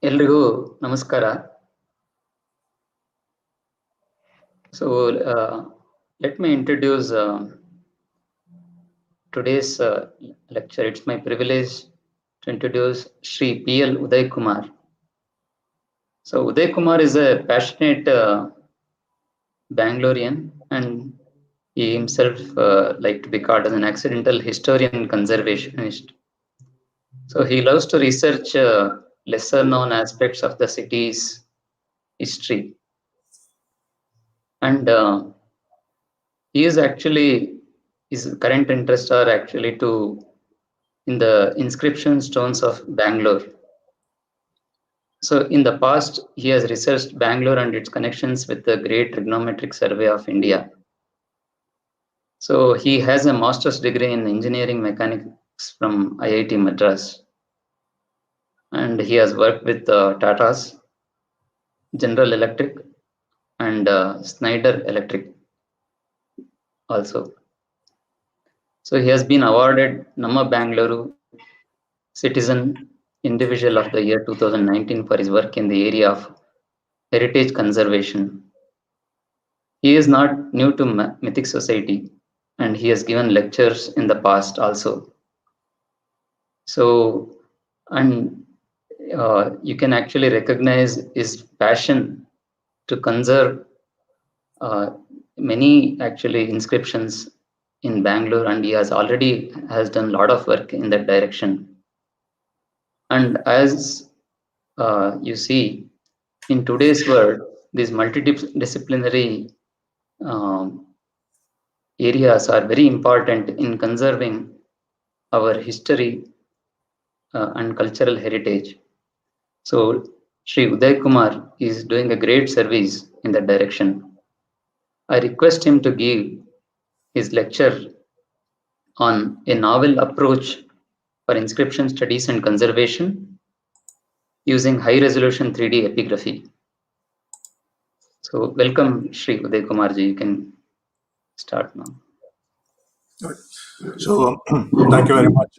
ಎಲ್ರಿಗೂ ನಮಸ್ಕಾರ. So let me introduce today's lecture. It's my privilege to introduce Shri P.L. Udaikumar. So Udaikumar is a passionate Bangalorean, and he himself liked to be called as an accidental historian conservationist. So he loves to research lesser known aspects of the city's history. And his current interests are actually in the Inscription Stones of Bangalore. So in the past, he has researched Bangalore and its connections with the Great Trigonometric Survey of India. So he has a master's degree in engineering mechanics from IIT Madras. And he has worked with Tata's, General Electric, and Schneider Electric also. So he has been awarded Namma Bengaluru Citizen Individual of the Year 2019 for his work in the area of heritage conservation. He is not new to Mythic Society, and he has given lectures in the past also. So, and you can actually recognize his passion to conserve many actually inscriptions in Bangalore, and he has done a lot of work in that direction. And as you see, in today's world, these multidisciplinary areas are very important in conserving our history and cultural heritage. So Shri Udaikumar is doing a great service in that direction. I request him to give his lecture on a novel approach for inscription studies and conservation using high-resolution 3D epigraphy. So welcome, Shri Udaikumar ji. You can start now. So thank you very much,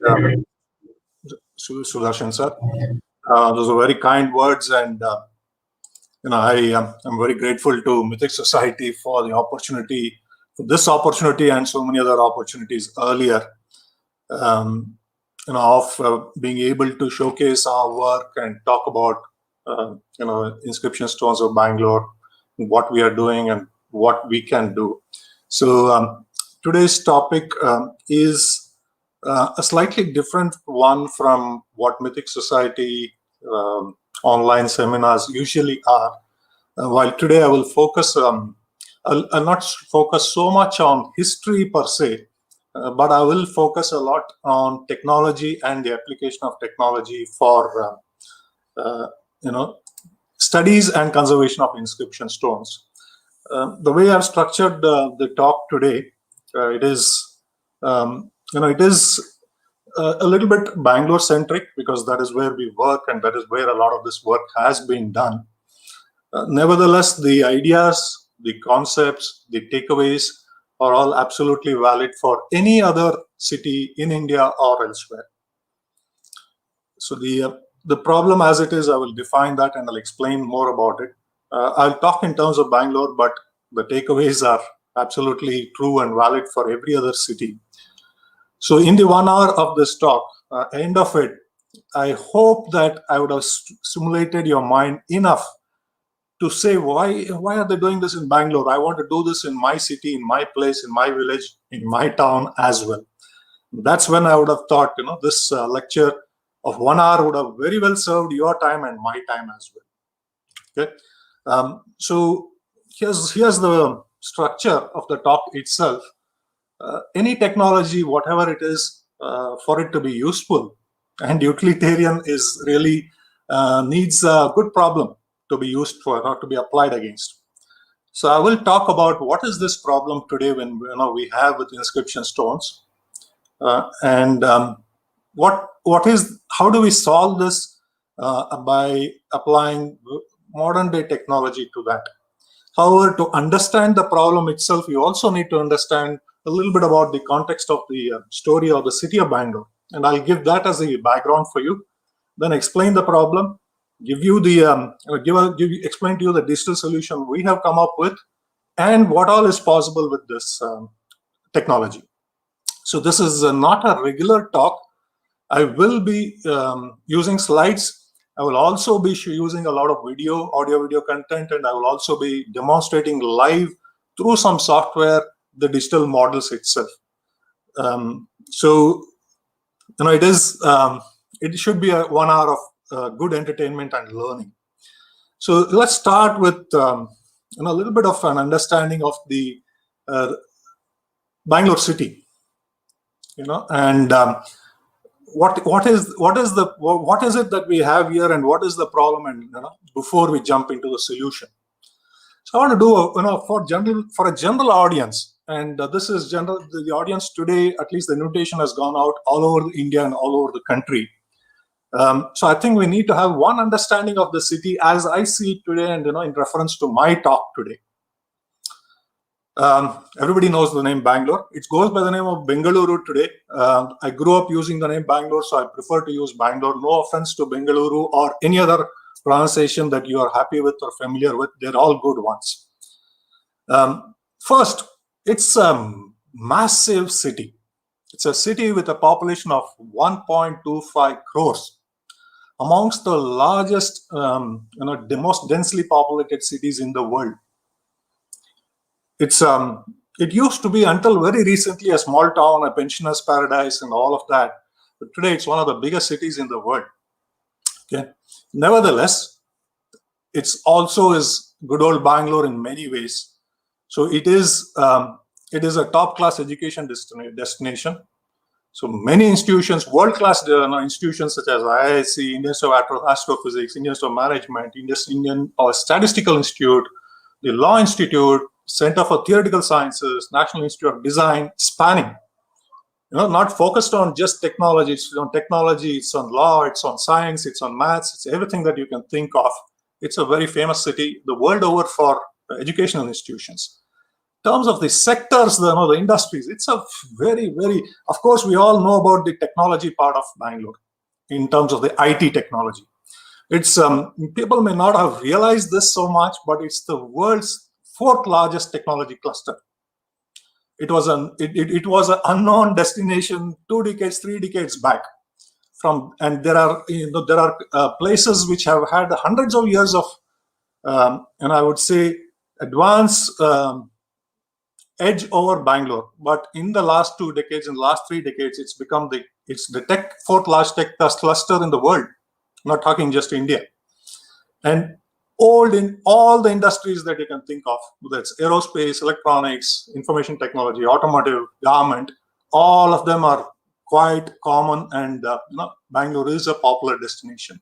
Sudarshan sir. Those are very kind words, and I am very grateful to Mythic Society for the opportunity, for this opportunity, and so many other opportunities earlier. Of being able to showcase our work and talk about Inscription Stones of Bangalore, what we are doing and what we can do. So today's topic is a slightly different one from what Mythic Society online seminars usually are. While today I will focus, I'll not focus so much on history per se, but I will focus a lot on technology and the application of technology for studies and conservation of inscription stones. The way I've structured the talk today, it is a little bit Bangalore centric, because that is where we work and that is where a lot of this work has been done. Nevertheless, the ideas, the concepts, the takeaways are all absolutely valid for any other city in India or elsewhere. So the problem as it is, I will define that and I'll explain more about it. I'll talk in terms of Bangalore, but the takeaways are absolutely true and valid for every other city. So in the 1 hour of this talk, end of it, I hope that I would have stimulated your mind enough to say, why are they doing this in Bangalore? I want to do this in my city, in my place, in my village, in my town as well. That's when I would have thought, this lecture of 1 hour would have very well served your time and my time as well. Okay. So here's the structure of the talk itself. Any technology, whatever it is, for it to be useful and utilitarian is really needs a good problem to be used for or to be applied against. So I will talk about what is this problem today when we have with inscription stones, and how do we solve this by applying modern day technology to that. However, to understand the problem itself, you also need to understand a little bit about the context of the story of the city of Bangalore, and I'll give that as a background for you, then explain the problem, explain to you the digital solution we have come up with and what all is possible with this technology. So this is not a regular talk. I will be using slides. I will also be using a lot of audio-video content, and I will also be demonstrating live through some software the digital models itself. So it should be 1 hour of good entertainment and learning. So let's start with a little bit of an understanding of the Bangalore city. And what is it that we have here, and what is the problem, and before we jump into the solution. So I want to do for a general audience, and this is general. The audience today, at least the invitation has gone out all over India and all over the country. So I think we need to have one understanding of the city as I see it today, and in reference to my talk today. Everybody knows the name Bangalore. It goes by the name of Bengaluru today. I grew up using the name Bangalore, so I prefer to use Bangalore. No offense to Bengaluru or any other pronunciation that you are happy with or familiar with. They're all good ones. First, it's a massive city. It's a city with a population of 1.25 crores. Amongst the largest, the most densely populated cities in the world. It used to be until very recently a small town, a pensioner's paradise, and all of that. But today it's one of the biggest cities in the world. Okay. Nevertheless, it's also is good old Bangalore in many ways. So it is a top-class education destination. So many institutions, world-class institutions such as IISc, Indian Institute of Astrophysics, Indian Institute of Management, Indian Statistical Institute, the Law Institute, Center for Theoretical Sciences, National Institute of Design, spanning, not focused on just technology. It's on technology, it's on law, it's on science, it's on maths, it's everything that you can think of. It's a very famous city the world over for educational institutions. In terms of the sectors, the industries, it's a very, very, of course, we all know about the technology part of Bangalore in terms of the IT technology. It's people may not have realized this so much, but it's the world's 4th largest technology cluster. It was an unknown destination 2 decades, 3 decades back. And there are places which have had hundreds of years of and I would say advanced edge over Bangalore. But in the last 2 decades, in the last 3 decades, it's become the 4th largest tech cluster in the world. I'm not talking just India. And old in all the industries that you can think of, whether it's aerospace, electronics, information technology, automotive, garment, all of them are quite common, and Bangalore is a popular destination.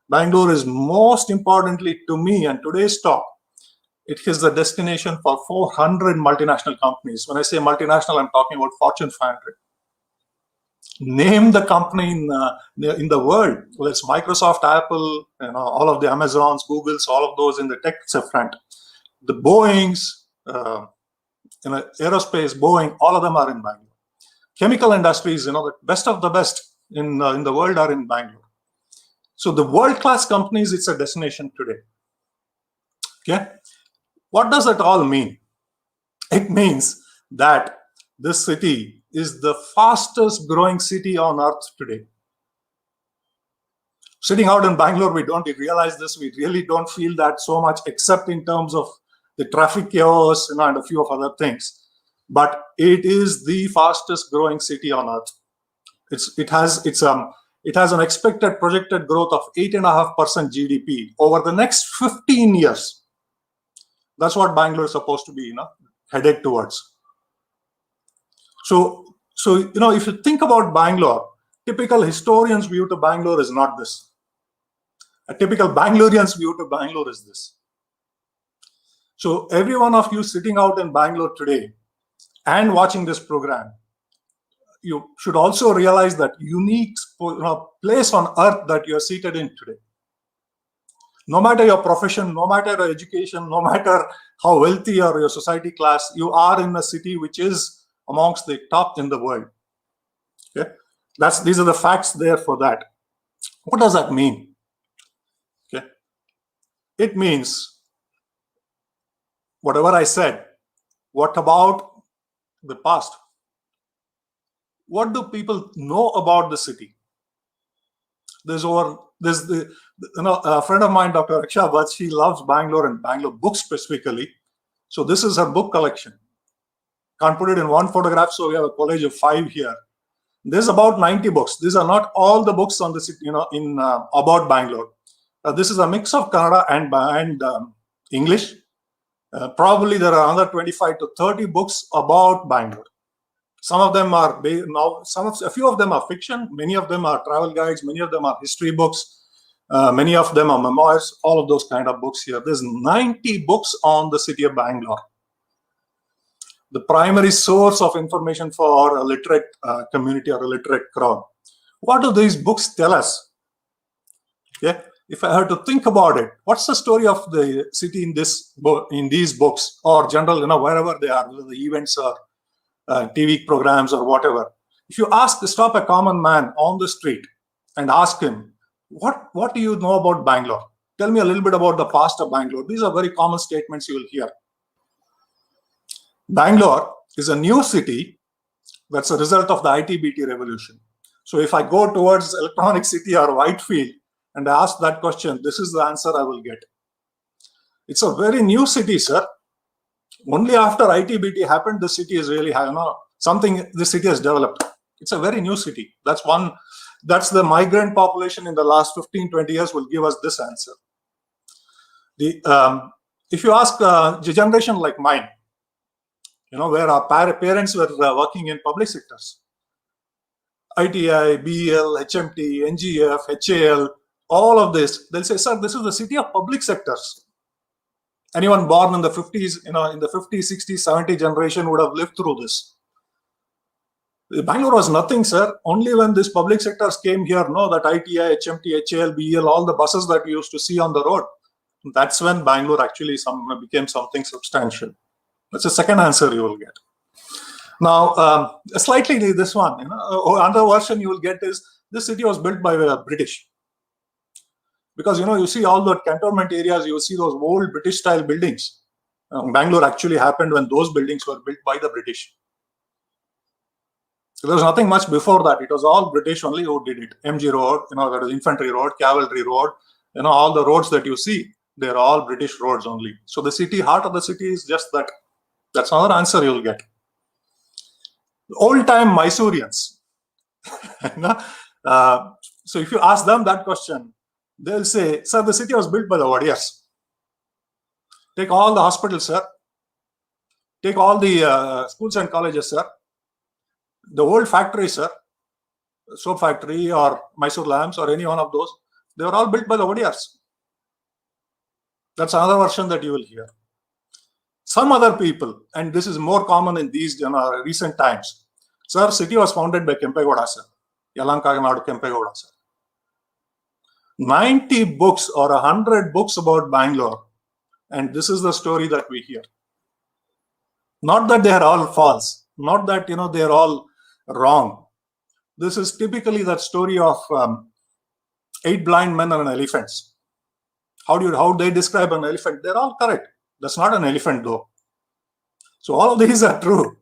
Bangalore is most importantly to me and today's talk, it is the destination for 400 multinational companies. When I say multinational, I'm talking about Fortune 500. Name the company in the world, whether it's Microsoft, Apple, all of the Amazons, Googles, all of those in the tech front. The Boeings, aerospace, Boeing, all of them are in Bangalore. Chemical industries, the best of the best in the world are in Bangalore. So the world-class companies, it's a destination today. Okay, what does it all mean? It means that this city is the fastest growing city on earth today. Sitting out in Bangalore, we don't realize this. We really don't feel that so much, except in terms of the traffic chaos, and a few of other things. But it is the fastest growing city on earth. It has an expected projected growth of 8.5% GDP over the next 15 years. That's what Bangalore is supposed to be, headed towards. So if you think about Bangalore, typical historian's view to Bangalore is not this. A typical Bangalorean's view to Bangalore is this. So every one of you sitting out in Bangalore today and watching this program, you should also realize that unique place on earth that you are seated in today. No matter your profession, no matter your education, no matter how wealthy or your society class, you are in a city which is amongst the top in the world. Okay, these are the facts there for that. What does that mean? It means, whatever I said, what about the past? What do people know about the city? There's a friend of mine, Dr. Raksha Bhatt, she loves Bangalore and Bangalore books specifically. So this is her book collection. Can't put it in one photograph, so we have a college of 5 here. There's about 90 books. These are not all the books on the city, about Bangalore. This is a mix of Kannada and English. Probably there are another 25 to 30 books about Bangalore. Some of them are a few of them are fiction. Many of them are travel guides. Many of them are history books. Many of them are memoirs. All of those kind of books here. There's 90 books on the city of Bangalore. The primary source of information for a literate community or a literate crowd. What do these books tell us? Yeah, if I have to think about it, what's the story of the city in these books, or general, wherever they are, whether the events or TV programs or whatever? If you stop a common man on the street and ask him, what do you know about Bangalore? Tell me a little bit about the past of Bangalore. These are very common statements you will hear. Bangalore is a new city that's a result of the IT-BT revolution. So if I go towards Electronic City or Whitefield and I ask that question, this is the answer I will get. It's a very new city, sir. Only after IT-BT happened, the city is really high. The city has developed. It's a very new city. That's the migrant population in the last 15, 20 years will give us this answer. If you ask a generation like mine, where our parents were working in public sectors, ITI, BEL, HMT, NGF, HAL, all of this, they'll say, sir, this is the city of public sectors. Anyone born in the 50s, in the 50s, 60s, 70s generation would have lived through this. Bangalore was nothing, sir. Only when these public sectors came here, that ITI, HMT, HAL, BEL, all the buses that we used to see on the road, that's when Bangalore actually became something substantial. That's the second answer you will get. Now, slightly this one, another version you will get is this city was built by the British. Because, you see all the cantonment areas, you see those old British style buildings. Bangalore actually happened when those buildings were built by the British. So there was nothing much before that. It was all British only who did it. MG Road, that is Infantry Road, Cavalry Road, all the roads that you see, they're all British roads only. So the heart of the city is just that. That's another answer you'll get. Old-time Mysoreans. So if you ask them that question, they'll say, sir, the city was built by the Wadiyars. Take all the hospitals, sir. Take all the schools and colleges, sir. The old factories, sir. Soap factory or Mysore lamps or any one of those, they were all built by the Wadiyars. That's another version that you will hear. Some other people, and this is more common in these recent times. Sir, city was founded by Kempegowda, sir. Yalankaganadu Kempegowda, sir. 90 books or 100 books about Bangalore, and this is the story that we hear. Not that they are all false, not that they are all wrong. This is typically that story of 8 blind men and an elephant. How they describe an elephant? They're all correct. That's not an elephant, though. So all of these are true.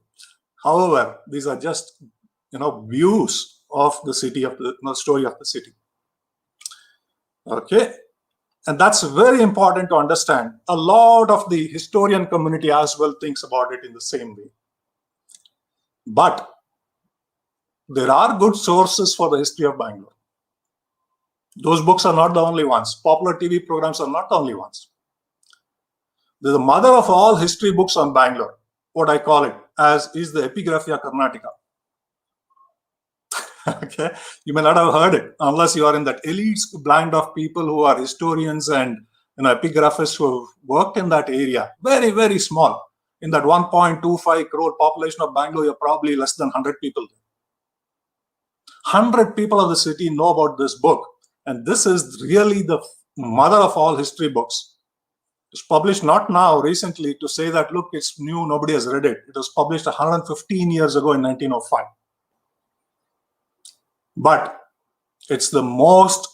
However, these are just views of the city, of the story of the city. Okay, and that's very important to understand. A lot of the historian community as well thinks about it in the same way. But there are good sources for the history of Bangalore. Those books are not the only ones. Popular TV programs are not the only ones. The mother of all history books on Bangalore, what I call it as, is the Epigraphia Karnataka. Okay, you may not have heard it unless you are in that elite band of people who are historians and epigraphists who have worked in that area. Very, very small. In that 1.25 crore population of Bangalore, you're probably less than 100 people. 100 people of the city know about this book, and this is really the mother of all history books. It's published not now, recently, to say that, look, it's new, nobody has read it. It was published 115 years ago in 1905. But it's the most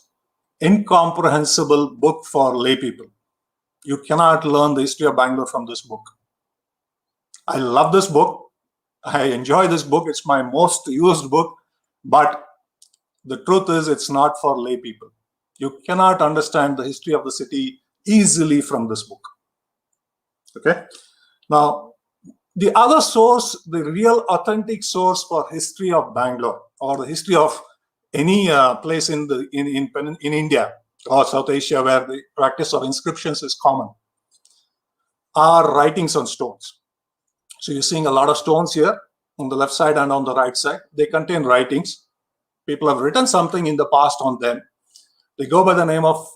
incomprehensible book for lay people. You cannot learn the history of Bangalore from this book. I love this book. I enjoy this book. It's my most used book. But the truth is, it's not for lay people. You cannot understand the history of the city easily from this book. Okay. Now, the other source, the real authentic source for history of Bangalore or the history of any place in India or South Asia where the practice of inscriptions is common, are writings on stones. So you're seeing a lot of stones here on the left side and on the right side. They contain writings. People have written something in the past on them. They go by the name of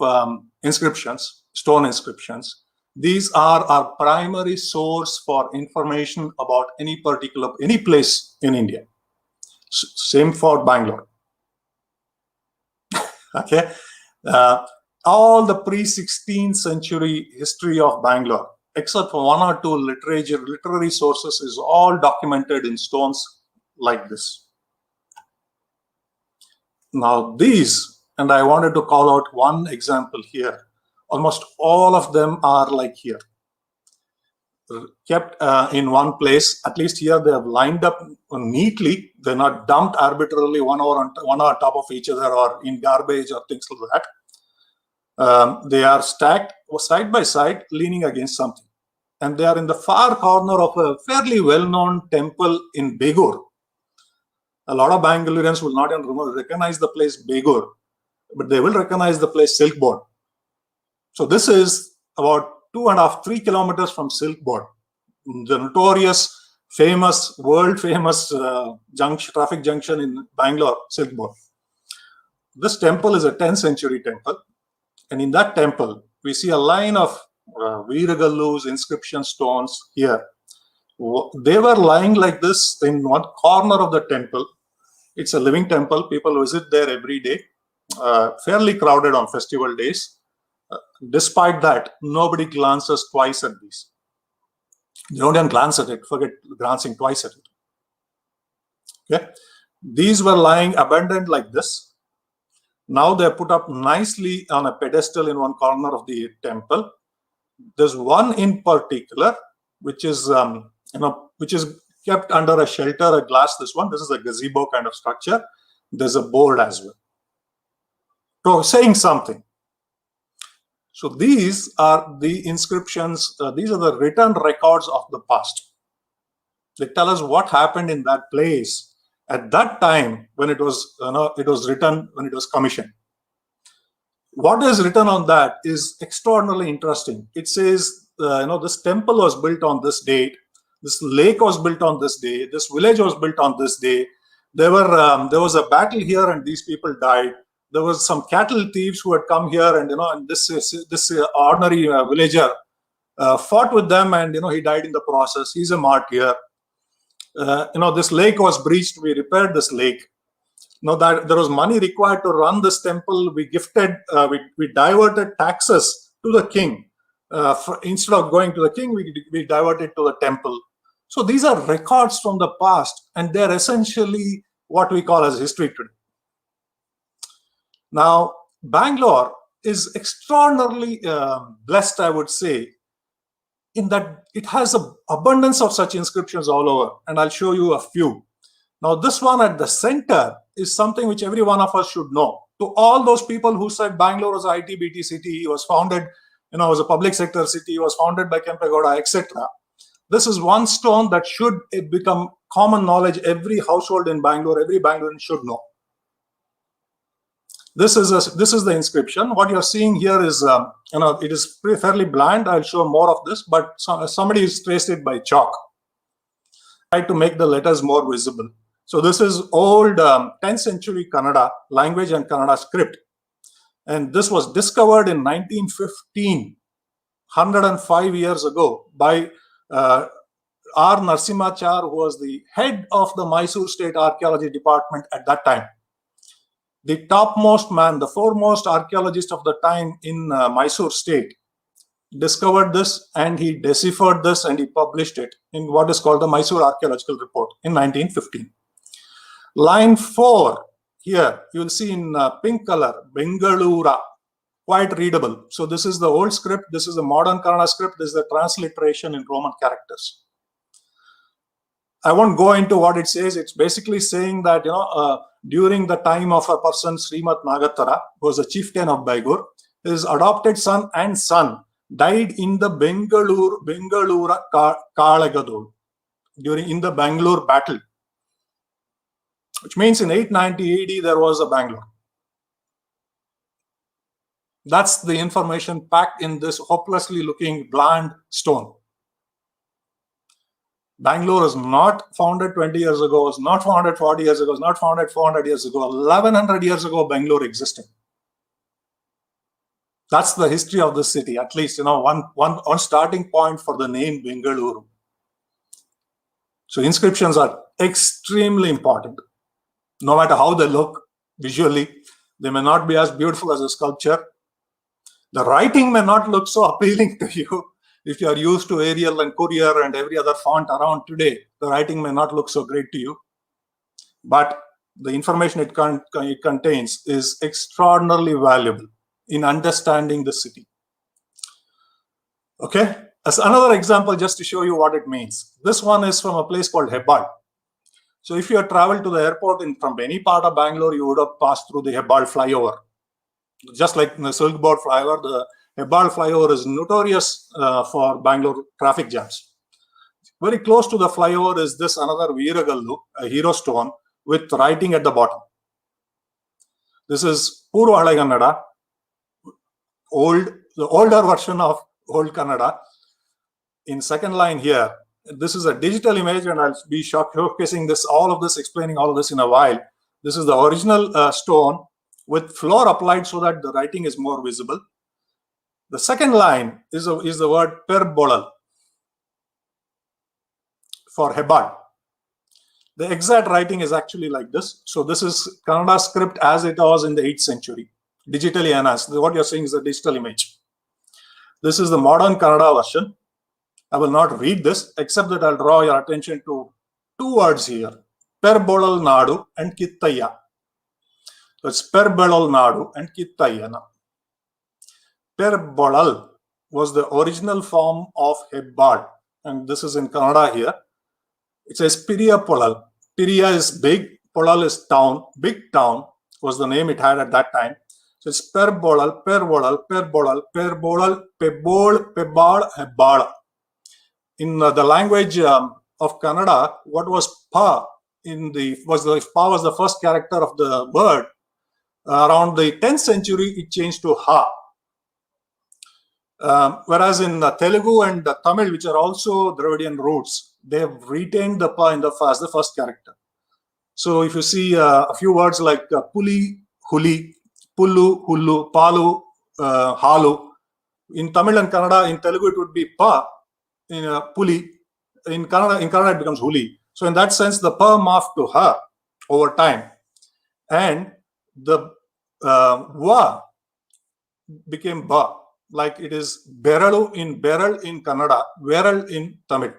inscriptions, stone inscriptions. These are our primary source for information about any place in India. Same for Bangalore. Okay. All the pre-16th century history of Bangalore, except for one or two literary sources, is all documented in stones like this. Now these, and I wanted to call out one example here. Almost all of them are like here, kept in one place. At least here they have lined up neatly. They're not dumped arbitrarily one on top of each other or in garbage or things like that. They are stacked side by side, leaning against something. And they are in the far corner of a fairly well-known temple in Bengaluru. A lot of Bangaloreans will not even recognize the place Bengaluru, but they will recognize the place Silk Board. So this is about 2.5-3 kilometers from Silk Board, the notorious, famous, world-famous traffic junction in Bangalore, Silk Board. This temple is a 10th century temple. And in that temple, we see a line of Viragalu's inscription stones here. They were lying like this in one corner of the temple. It's a living temple. People visit there every day, fairly crowded on festival days. Despite that, nobody glances twice at these. They don't even glance at it, forget glancing twice at it. Okay. These were lying abandoned like this. Now they're put up nicely on a pedestal in one corner of the temple. There's one in particular, which is kept under a shelter, a glass. This is a gazebo kind of structure. There's a board as well. So saying something. So these are the inscriptions. These are the written records of the past. They tell us what happened in that place at that time when it was written, when it was commissioned. What is written on that is extraordinarily interesting. It says, this temple was built on this date. This lake was built on this day. This village was built on this day. There was a battle here, and these people died. There was some cattle thieves who had come here, and this ordinary villager fought with them, and he died in the process. He's a martyr. This lake was breached. We repaired this lake. That there was money required to run this temple. We diverted taxes to the king. Instead of going to the king, we diverted to the temple. So these are records from the past, and they're essentially what we call as history today. Now, Bangalore is extraordinarily blessed, I would say, in that it has an abundance of such inscriptions all over, and I'll show you a few. Now, this one at the center is something which every one of us should know. To all those people who said Bangalore was an IT-BT city, it was founded, was a public sector city, it was founded by Kempegowda, etc. This is one stone that should become common knowledge. Every household in Bangalore, every Bangalorean should know. This is the inscription. What you're seeing here is, it is fairly bland. I'll show more of this, but somebody has traced it by chalk. Try to make the letters more visible. So this is old 10th century Kannada language and Kannada script. And this was discovered in 1915, 105 years ago, by R. Narasimhachar, who was the head of the Mysore State Archaeology Department at that time. The topmost man, the foremost archaeologist of the time in Mysore State, discovered this, and he deciphered this, and he published it in what is called the Mysore Archaeological Report in 1915. Line 4, here, you will see in pink color, Bengaluru. quite readable. So this is the old script, this is the modern Kannada script, this is the transliteration in Roman characters. I won't go into what it says. It's basically saying that, during the time of a person, Srimat Nagattara, who was a chieftain of Bangalore, his adopted son and son died in the Bengaluru Kalagadol in the Bangalore battle, which means in 890 AD there was a Bangalore. That's the information packed in this hopelessly looking bland stone. Bangalore is not founded 20 years ago, is not founded 40 years ago, is not founded 400 years ago. 1100 years ago, Bangalore existed. That's the history of the city, at least, one starting point for the name Bengaluru. So inscriptions are extremely important. No matter how they look visually, they may not be as beautiful as a sculpture. The writing may not look so appealing to you. If you are used to Arial and Courier and every other font around today, the writing may not look so great to you. But the information it contains is extraordinarily valuable in understanding the city. Okay, as another example, just to show you what it means. This one is from a place called Hebbal. So if you have traveled to the airport from any part of Bangalore, you would have passed through the Hebbal flyover. Just like the Silk Board flyover, the Hebbal flyover is notorious for Bangalore traffic jams. Very close to the flyover is this another Veeragallu, a hero stone with writing at the bottom. This is Purva Halai Kannada, the older version of Old Kannada. In second line here, this is a digital image, and I'll be showcasing explaining all of this in a while. This is the original stone with floor applied so that the writing is more visible. The second line is the word perbolal for Hebbal. The exact writing is actually like this. So this is Kannada script as it was in the 8th century, digitally enhanced. What you're seeing is a digital image. This is the modern Kannada version. I will not read this, except that I'll draw your attention to two words here, Perbolal Nadu and Kittaya. So it's Perbolal Nadu and Kittayana. Perbolal was the original form of Hebbal, and this is in Kannada here. It says Piriya Polal. Piriya is big, Polal is town, big town was the name it had at that time. So it's Perbolal, Perbolal, Perbolal, Perbolal, Pebol, Pebal, Hebbal. In the language of Kannada, what was Pa was the first character of the word. Around the 10th century, it changed to Ha. Whereas in Telugu and Tamil, which are also Dravidian roots, they have retained the Pa as the first character. So if you see a few words like Puli, Huli, Pullu, Hullu, Palu, Halu, in Tamil and Kannada, in Telugu it would be Pa, in Puli, in Kannada it becomes Huli. So in that sense, the Pa morphed to Ha over time. And the Va became Ba, like it is Beral in Kannada, Veral in Tamil.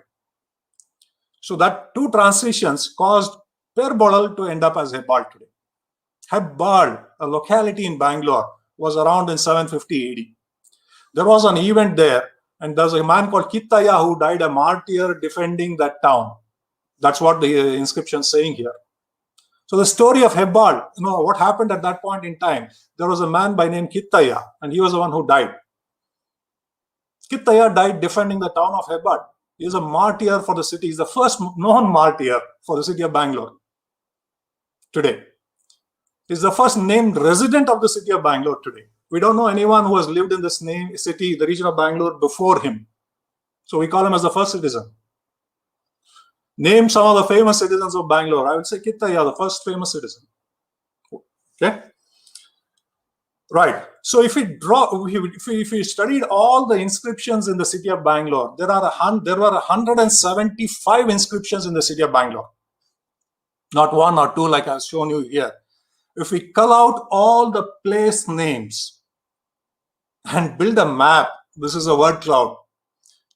So that two transitions caused Perbolal to end up as Hebbal today. Hebbal, a locality in Bangalore, was around in 750 AD. There was an event there, and there's a man called Kittaya who died a martyr defending that town. That's what the inscription is saying here. So the story of Hebbal, what happened at that point in time, there was a man by name Kittaya, and he was the one who died. Kittaya died defending the town of Hebbal. He is a martyr for the city. He's the first known martyr for the city of Bangalore today. He's the first named resident of the city of Bangalore today. We don't know anyone who has lived in this city, the region of Bangalore, before him. So we call him as the first citizen. Name some of the famous citizens of Bangalore. I would say Kittaya, the first famous citizen. Okay? Right. So if we studied all the inscriptions in the city of Bangalore, there were 175 inscriptions in the city of Bangalore. Not one or two like I've shown you here. If we cull out all the place names and build a map, this is a word cloud.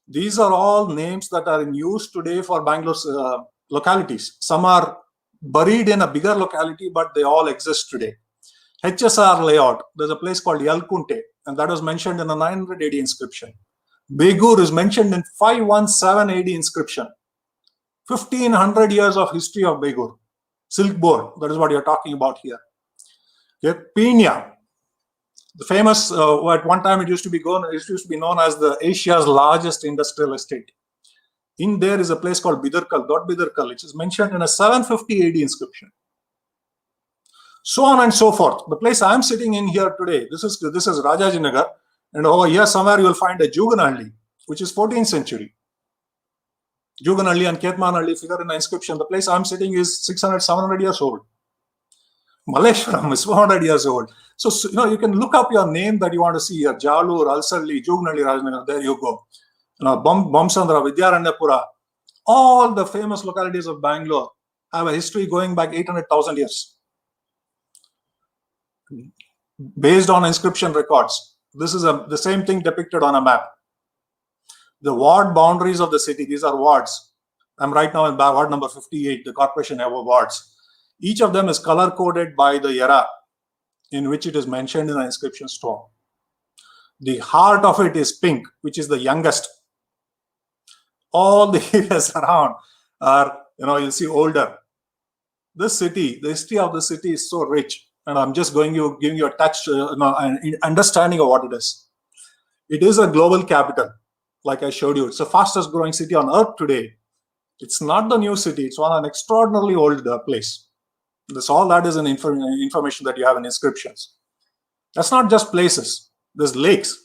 These are all names that are in use today for Bangalore's localities. Some are buried in a bigger locality, but they all exist today. HSR layout, there's a place called Yalkunte, and that was mentioned in a 900 AD inscription. Begur is mentioned in 517 AD inscription. 1500 years of history of Begur. Silk board, that is what you're talking about here. Okay. Pina, the famous, at one time it used to be known as the Asia's largest industrial estate. In there is a place called Bidarkal, Dot Bidarkal, which is mentioned in a 750 AD inscription. So on and so forth. The place I'm sitting in here today, this is Rajajinagar, and over here somewhere you will find a Juganhalli, which is 14th century. Juganhalli and Ketmanhalli figure in the inscription. The place I'm sitting is 600, 700 years old. Malleshwaram is 400 years old. So, you can look up your name that you want to see here. Jalur, Alsalli, Juganhalli, Rajanagar, there you go. Bomsandra, Vidyaranyapura, all the famous localities of Bangalore have a history going back 800,000 years. Based on inscription records. This is the same thing depicted on a map. The ward boundaries of the city, these are wards. I'm right now in ward number 58, the corporation have wards. Each of them is color-coded by the era in which it is mentioned in the inscription stone. The heart of it is pink, which is the youngest. All the areas around are, you'll see older. This city, the history of the city is so rich, and I'm just giving you a touch, understanding of what it is. It is a global capital, like I showed you. It's the fastest growing city on earth today. It's not the new city. It's an extraordinarily old place. All that is an information that you have in inscriptions. That's not just places. There's lakes.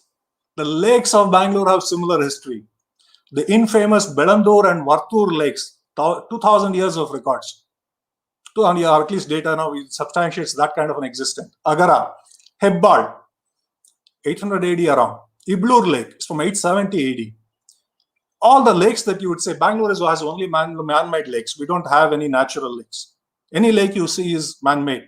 The lakes of Bangalore have similar history. The infamous Belandur and Vartur lakes, 2000 years of records. 200 years, at least data now substantiates that kind of an existence. Agara, Hebbal, 800 AD around. Iblur Lake is from 870 AD. All the lakes that you would say, Bangalore has only man-made lakes. We don't have any natural lakes. Any lake you see is man-made.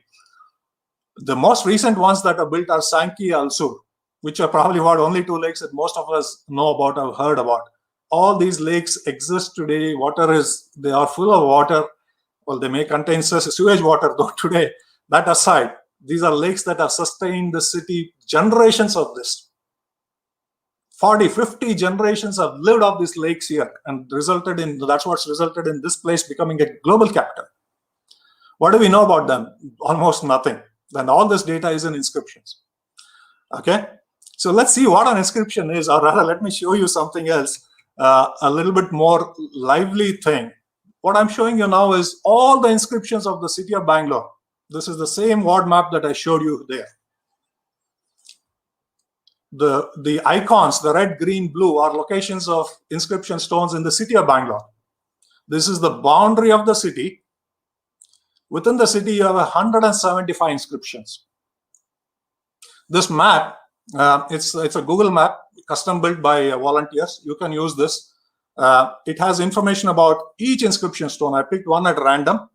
The most recent ones that are built are Sankey, Alsur, which are probably only two lakes that most of us know about, have heard about. All these lakes exist today. They are full of water. Well, they may contain sewage water, though today. That aside, these are lakes that have sustained the city. Generations of this. 40, 50 generations have lived off these lakes here, and that's what's resulted in this place becoming a global capital. What do we know about them? Almost nothing. And all this data is in inscriptions. Okay, so let's see what an inscription is, or rather, let me show you something else, a little bit more lively thing. What I'm showing you now is all the inscriptions of the city of Bangalore. This is the same ward map that I showed you there. The icons, the red, green, blue, are locations of inscription stones in the city of Bangalore. This is the boundary of the city. Within the city, you have 175 inscriptions. This map, it's a Google map, custom built by volunteers. You can use this. It has information about each inscription stone. I picked one at random.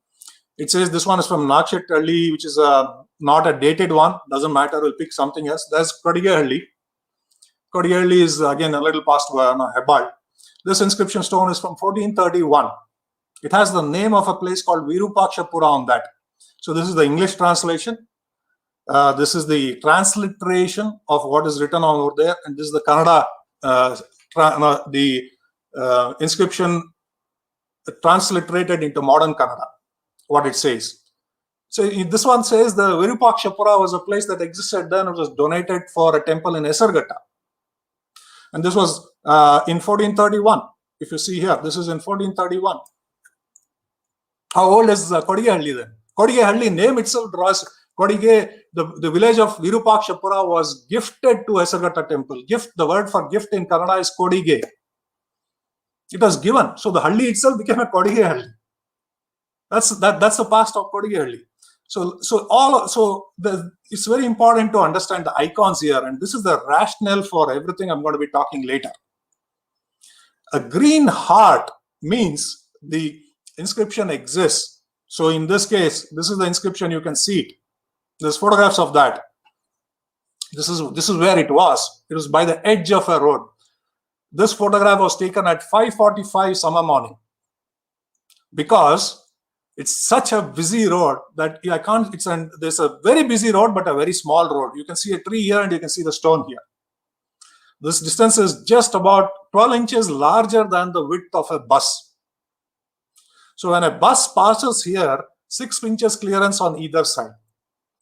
It says this one is from Nachetalli, which is not a dated one. Doesn't matter. We'll pick something else. There's Kodigehalli. Kodigehalli is again a little past Hebbal. This inscription stone is from 1431. It has the name of a place called Virupakshapura on that. So this is the English translation. This is the transliteration of what is written on over there, and this is the Kannada, inscription transliterated into modern Kannada, what it says. So this one says the Virupakshapura was a place that existed then. It was donated for a temple in Esarghatta. And this was in 1431. If you see here, this is in 1431. How old is Kodigehalli then? Kodigehalli name itself draws Kodige, the village of Virupakshapura was gifted to Esarghatta temple. Gift, the word for gift in Kannada is Kodige. It was given. So the Halli itself became a Kodigehalli. That's the past of Kodigehalli. It's very important to understand the icons here, and this is the rationale for everything I'm going to be talking later. A green heart means the inscription exists. So in this case, this is the inscription. You can see it. There's photographs of that. This is where it was. It was by the edge of a road. This photograph was taken at 5:45 summer morning because it's such a busy road that there's a very busy road, but a very small road. You can see a tree here and you can see the stone here. This distance is just about 12 inches larger than the width of a bus. So when a bus passes here, 6 inches clearance on either side.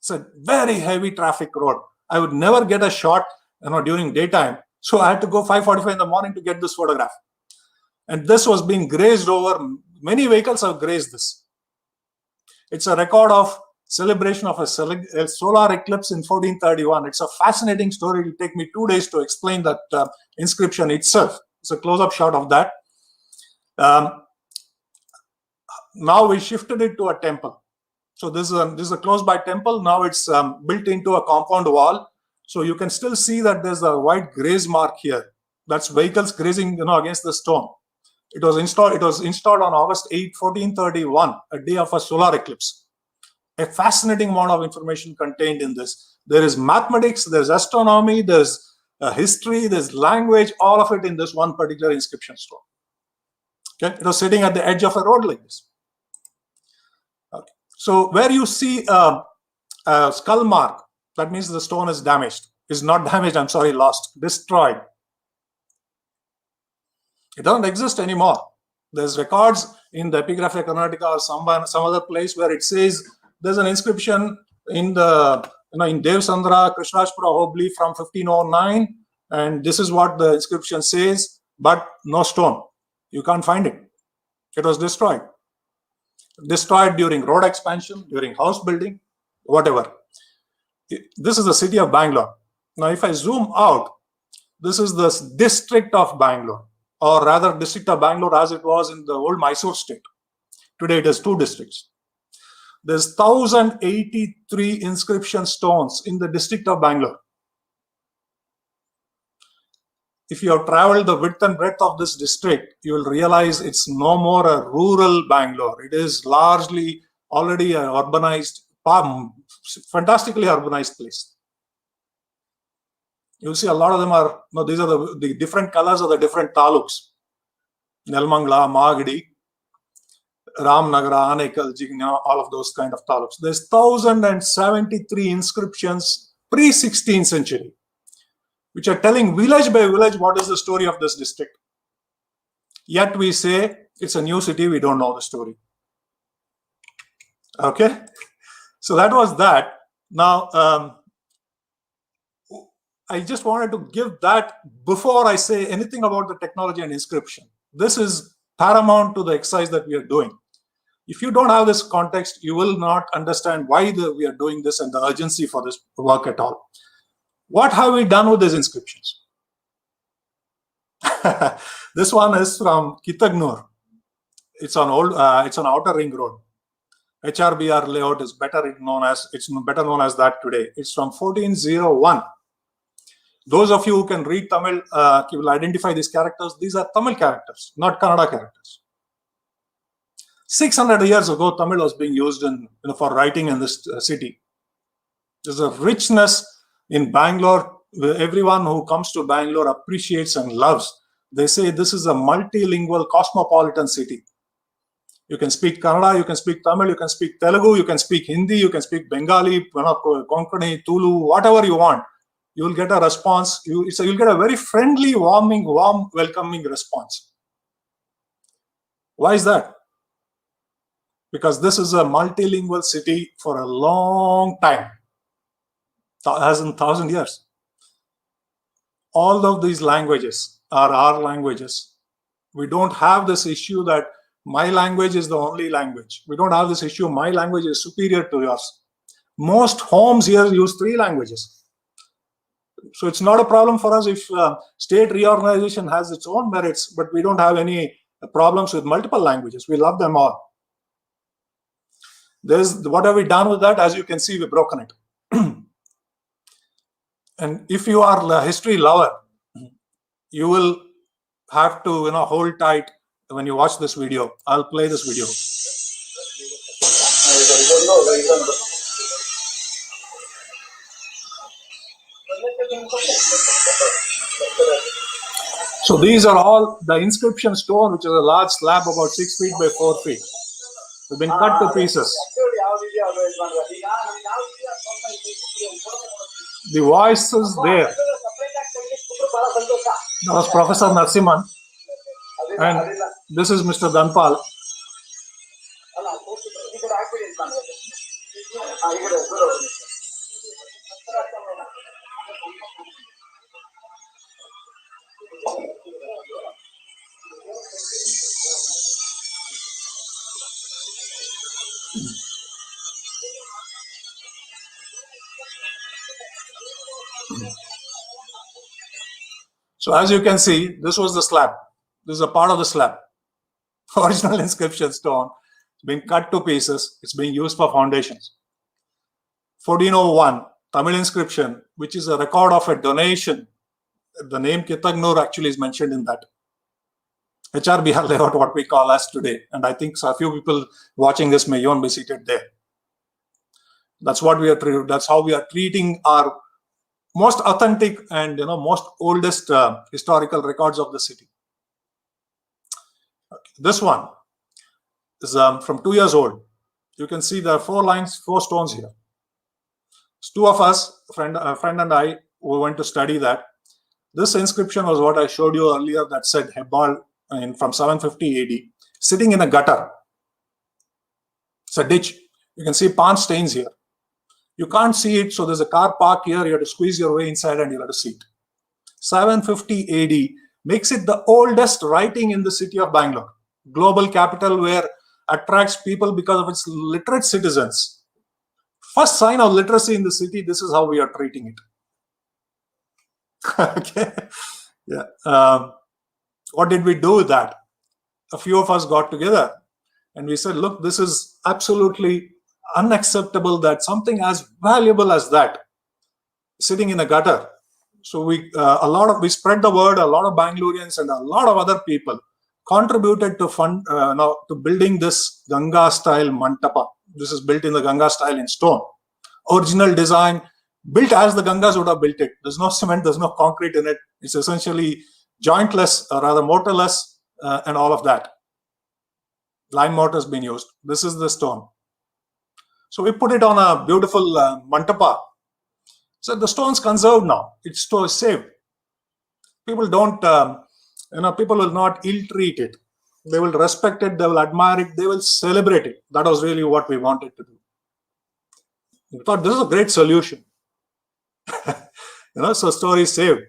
It's a very heavy traffic road. I would never get a shot, during daytime. So I had to go 5:45 in the morning to get this photograph. And this was being grazed over. Many vehicles have grazed this. It's a record of celebration of a solar eclipse in 1431. It's a fascinating story. It will take me 2 days to explain that inscription itself. It's a close-up shot of that. Now we shifted it to a temple. So this is a close-by temple. Now it's built into a compound wall. So you can still see that there's a white graze mark here. That's vehicles grazing, against the stone. It was installed on August 8, 1431, a day of a solar eclipse. A fascinating amount of information contained in this. There is mathematics, there's astronomy, there's history, there's language, all of it in this one particular inscription stone. Okay, it was sitting at the edge of a road like this. Okay. So where you see a skull mark, that means the stone is damaged. Is not damaged, I'm sorry, lost, destroyed. It doesn't exist anymore. There's records in the Epigraph Karnataka or some other place where it says there's an inscription in the in Devsandra, Krishnashpura Hobli from 1509, and this is what the inscription says, but no stone. You can't find it. It was destroyed. Destroyed during road expansion, during house building, whatever. This is the city of Bangalore. Now, if I zoom out, this is the district of Bangalore, or rather district of Bangalore as it was in the old Mysore state. Today it has 2 districts. There's 1,083 inscription stones in the district of Bangalore. If you have traveled the width and breadth of this district, you will realize it's no more a rural Bangalore. It is largely already an urbanized, fantastically urbanized place. You'll see a lot of them are, these are the different colors of the different taluks. Nelmangla, Magadi, Ramnagara, Anekal, all of those kind of taluks. There's 1,073 inscriptions pre-16th century, which are telling village by village what is the story of this district. Yet we say it's a new city, we don't know the story. Okay, so that was that. Now, I just wanted to give that before I say anything about the technology and inscription. This is paramount to the exercise that we are doing. If you don't have this context, you will not understand why we are doing this and the urgency for this work at all. What have we done with these inscriptions? This one is from Kitagnur. It's on Outer Ring Road. HRBR layout is better known as that today. It's from 1401. Those of you who can read Tamil will identify these characters. These are Tamil characters, not Kannada characters. 600 years ago, Tamil was being used for writing in this city. There's a richness in Bangalore. Everyone who comes to Bangalore appreciates and loves. They say this is a multilingual, cosmopolitan city. You can speak Kannada, you can speak Tamil, you can speak Telugu, you can speak Hindi, you can speak Bengali, Konkani, Tulu, whatever you want. You will get a response. You'll get a very friendly, warm, welcoming response. Why is that? Because this is a multilingual city for a long time, as in 1,000 years. All of these languages are our languages. We don't have this issue that my language is the only language. We don't have this issue, my language is superior to yours. Most homes here use 3 languages. So it's not a problem for us if state reorganization has its own merits, but we don't have any problems with multiple languages. We love them all. What have we done with that? As you can see, we've broken it. And if you are a history lover, you will have to hold tight when you watch this video. I'll play this video. So these are all the inscription stone, which is a large slab about 6 feet by 4 feet. They've been cut to pieces. The voice is there. That was Professor Narasimhan, and this is Mr. Dhanpal. So as you can see, this was the slab. This is a part of the slab. Original inscription stone. It's been cut to pieces. It's being used for foundations. 1401, Tamil inscription, which is a record of a donation. The name Kitagnur actually is mentioned in that. HRBR layout, what we call as today. And I think a few people watching this may even be seated there. That's what we are. That's how we are treating our most authentic and most oldest historical records of the city. Okay. This one is from 2 years old. You can see there are 4 lines, 4 stones here. It's 2 of us, a friend and I, we went to study that. This inscription was what I showed you earlier that said Hebal from 750 AD, sitting in a gutter. It's a ditch. You can see pond stains here. You can't see it, so there's a car park here. You have to squeeze your way inside and you'll have to see it. 750 AD makes it the oldest writing in the city of Bangalore, global capital where attracts people because of its literate citizens. First sign of literacy in the city, this is how we are treating it. Okay. Yeah. What did we do with that? A few of us got together and we said, look, this is absolutely unacceptable that something as valuable as that sitting in a gutter. So we spread the word. A lot of Bangaloreans and a lot of other people contributed to fund to building this Ganga style mantapa. This is built in the Ganga style in stone. Original design, built as the Gangas would have built it. There's no cement, there's no concrete in it. It's essentially jointless, or rather motorless, and all of that. Lime mortar has been used. This is the stone. So we put it on a beautiful mantapa. So the stone's conserved now. It's saved. People don't, people will not ill-treat it. They will respect it. They will admire it. They will celebrate it. That was really what we wanted to do. We thought this is a great solution. So story is saved.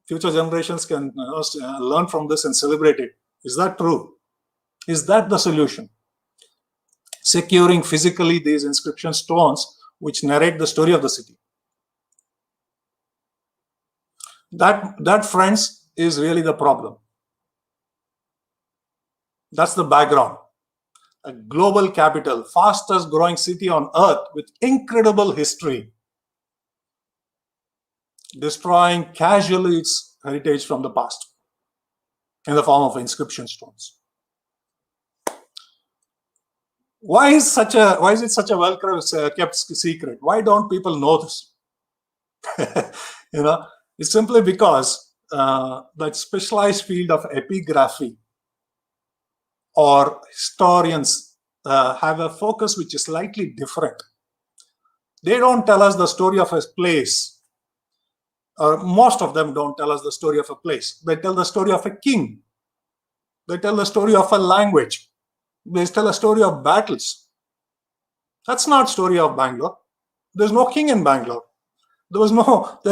Future generations can learn from this and celebrate it. Is that true? Is that the solution? Securing physically these inscription stones which narrate the story of the city. That, friends, is really the problem. That's the background. A global capital, fastest growing city on earth with incredible history, destroying casually its heritage from the past in the form of inscription stones. Why is it such a well kept secret? Why don't people know this? It's simply because that specialized field of epigraphy or historians have a focus which is slightly different. They don't tell us the story of a place, or most of them don't tell us the story of a place. They tell the story of a king. They tell the story of a language. They tell a story of battles. That's not story of Bangalore. There's no king in Bangalore. There's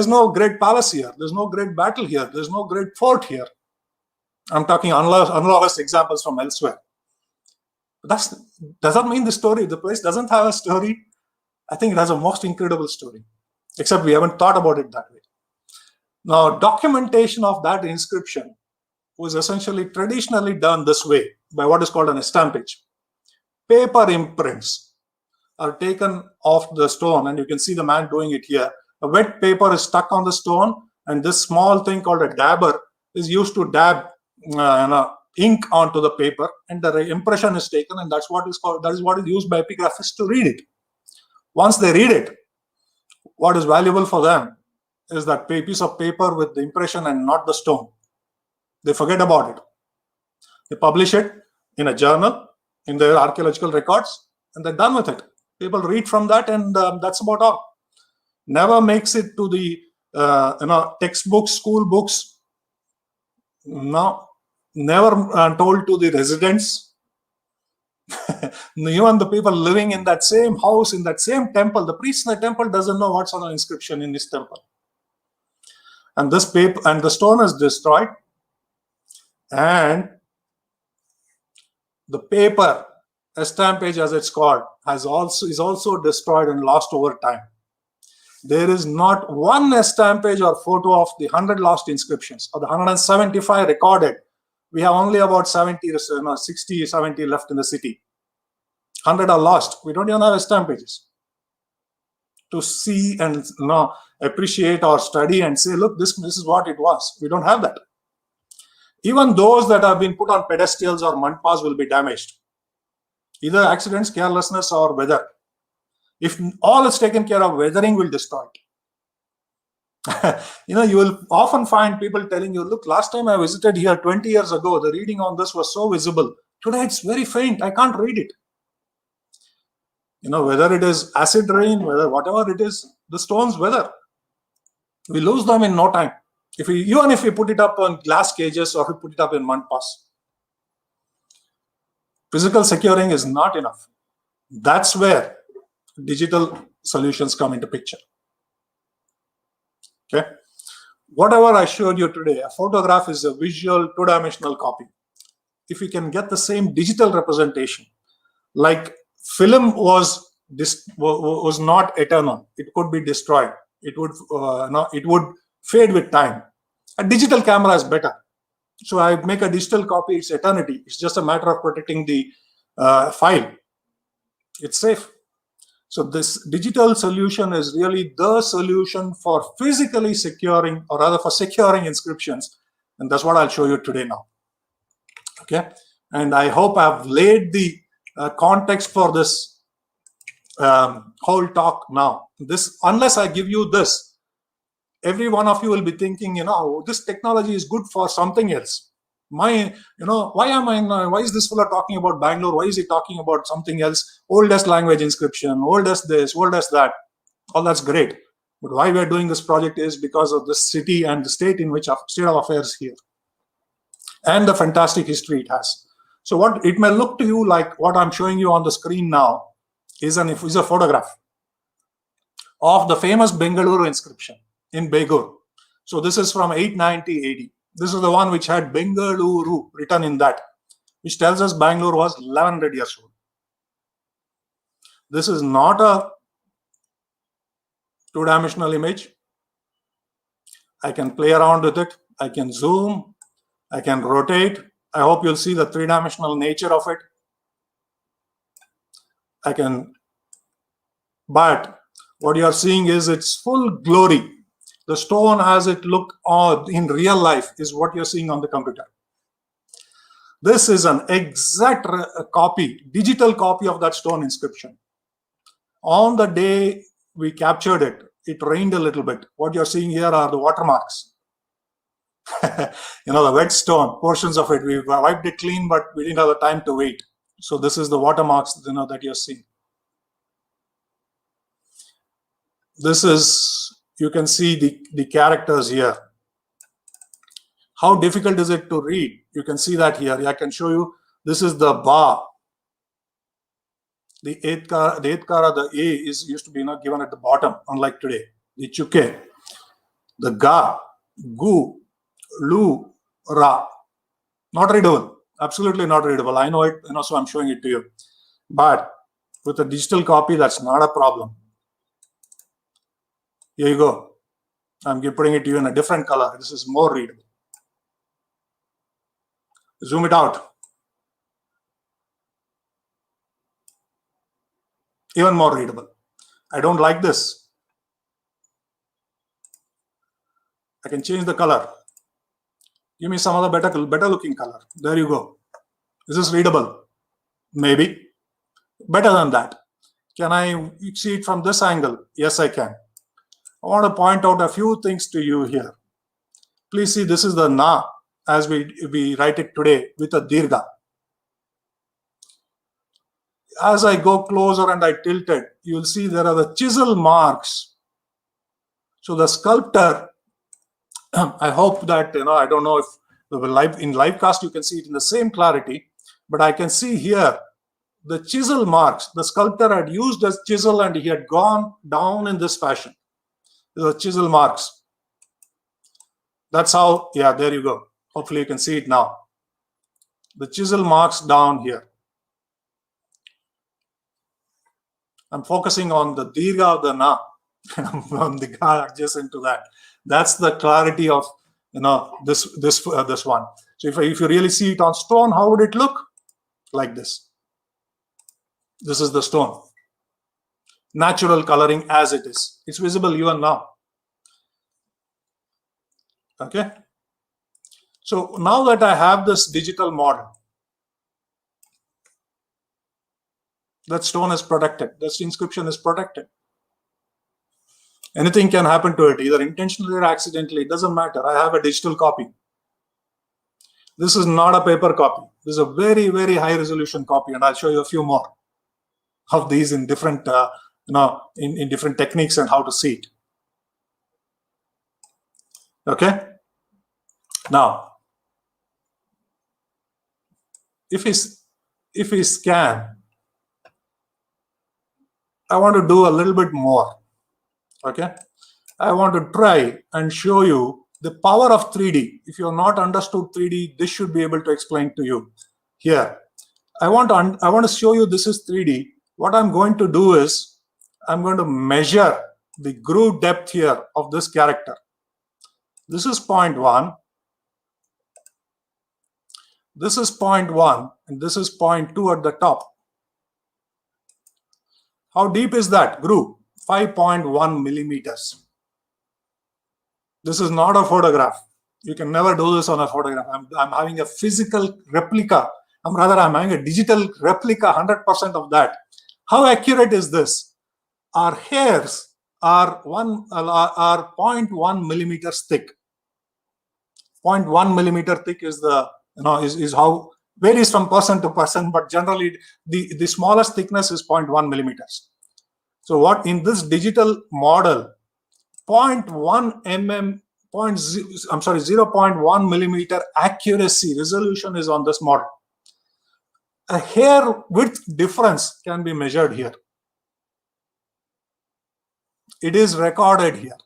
no great palace here. There's no great battle here. There's no great fort here. I'm talking unlawless examples from elsewhere. Does that mean the place doesn't have a story? I think it has a most incredible story, except we haven't thought about it that way. Now, documentation of that inscription was essentially traditionally done this way by what is called an estampage. Paper imprints are taken off the stone, and you can see the man doing it here. A wet paper is stuck on the stone, and this small thing called a dabber is used to dab ink onto the paper, and the impression is taken, and that is what is used by epigraphists to read it. Once they read it, what is valuable for them is that piece of paper with the impression and not the stone. They forget about it. They publish it in a journal, in their archaeological records, and they're done with it. People read from that, and that's about all. Never makes it to the textbooks, school books. No, never told to the residents. Even the people living in that same house, in that same temple, the priest in the temple doesn't know what's on the inscription in his temple. And this paper and the stone is destroyed, and the paper estampage, as it's called, is also destroyed and lost over time. There is not one estampage or photo of the 100 lost inscriptions or the 175 recorded. We have only about 60, 70 left in the city. 100 are lost. We don't even have estampages to see and appreciate or study and say, look, this is what it was. We don't have that. Even those that have been put on pedestals or mandpas will be damaged. Either accidents, carelessness, or weather. If all is taken care of, weathering will destroy it. You will often find people telling you, look, last time I visited here 20 years ago, the reading on this was so visible. Today it's very faint. I can't read it. Whether it is acid rain, whatever it is, the stones weather. We lose them in no time. Even if we put it up on glass cages or we put it up in mandpas. Physical securing is not enough. That's where digital solutions come into picture. Okay. Whatever I showed you today, a photograph is a visual two-dimensional copy. If we can get the same digital representation, like film was not eternal, it could be destroyed. It would fade with time. A digital camera is better. So I make a digital copy, it's eternity. It's just a matter of protecting the file. It's safe. So this digital solution is really the solution for physically securing, or rather for securing inscriptions. And that's what I'll show you today now. Okay. And I hope I've laid the context for this whole talk now. Unless I give you this, every one of you will be thinking, this technology is good for something else. Why is this fellow talking about Bangalore? Why is he talking about something else? Oldest language inscription, oldest this, oldest that. All that's great. But why we're doing this project is because of the city and the state in which state of affairs here. And the fantastic history it has. So what it may look to you like what I'm showing you on the screen now is a photograph of the famous Bengaluru inscription in Bangalore. So this is from 890 AD. This is the one which had Bengaluru written in that, which tells us Bangalore was 1100 years old. This is not a two-dimensional image. I can play around with it. I can zoom. I can rotate. I hope you'll see the three-dimensional nature of it. But what you are seeing is its full glory. The stone as it look in real life is what you're seeing on the computer. This is an exact copy, digital copy of that stone inscription. On the day we captured it, it rained a little bit. What you're seeing here are the watermarks. The wet stone, portions of it. We wiped it clean, but we didn't have the time to wait. So this is the watermarks that you're seeing. This is, you can see the characters here. How difficult is it to read? You can see that here. I can show you. This is the ba. The eighth kara, the A used to be given at the bottom, unlike today. The chuke, the ga, gu, lu, ra. Not readable. Absolutely not readable. I know it, so I'm showing it to you. But with a digital copy, that's not a problem. Here you go. I'm putting it to you in a different color. This is more readable. Zoom it out. Even more readable. I don't like this. I can change the color. Give me some other better looking color. There you go. Is this readable? Maybe. Better than that. Can I see it from this angle? Yes, I can. I want to point out a few things to you here. Please see, this is the na as we write it today with a dirgha. As I go closer and I tilt it, you will see there are the chisel marks. So the sculptor, I hope that, I don't know if In live cast, you can see it in the same clarity, but I can see here the chisel marks. The sculptor had used a chisel and he had gone down in this fashion. The chisel marks. That's how, yeah, there you go. Hopefully you can see it now. The chisel marks down here. I'm focusing on the dirgha of the na, on the ga adjacent to that. That's the clarity of this one. So if you really see it on stone, how would it look? Like this. This is the stone. Natural coloring as it is. It's visible even now. Okay. So now that I have this digital model, that stone is protected. This inscription is protected. Anything can happen to it, either intentionally or accidentally. It doesn't matter. I have a digital copy. This is not a paper copy. This is a very, very high resolution copy, and I'll show you a few more of these in different, in different techniques and how to see it. Okay. Now, if we scan, I want to do a little bit more. Okay, I want to try and show you the power of 3D. If you have not understood 3D, this should be able to explain to you. Here, I want to show you this is 3D. What I'm going to do is I'm going to measure the groove depth here of this character. This is 0.1. This is 0.1, and this is 0.2 at the top. How deep is that groove? 5.1 millimeters. This is not a photograph. You can never do this on a photograph. I'm having a physical replica. I'm having a digital replica, 100% of that. How accurate is this? Our hairs are 0.1 millimeters thick. 0.1 millimeter thick is the is how varies from person to person, but generally the smallest thickness is 0.1 millimeters. So what in this digital model, 0.1 mm, 0.1 millimeter accuracy resolution is on this model. A hair width difference can be measured here. It is recorded here.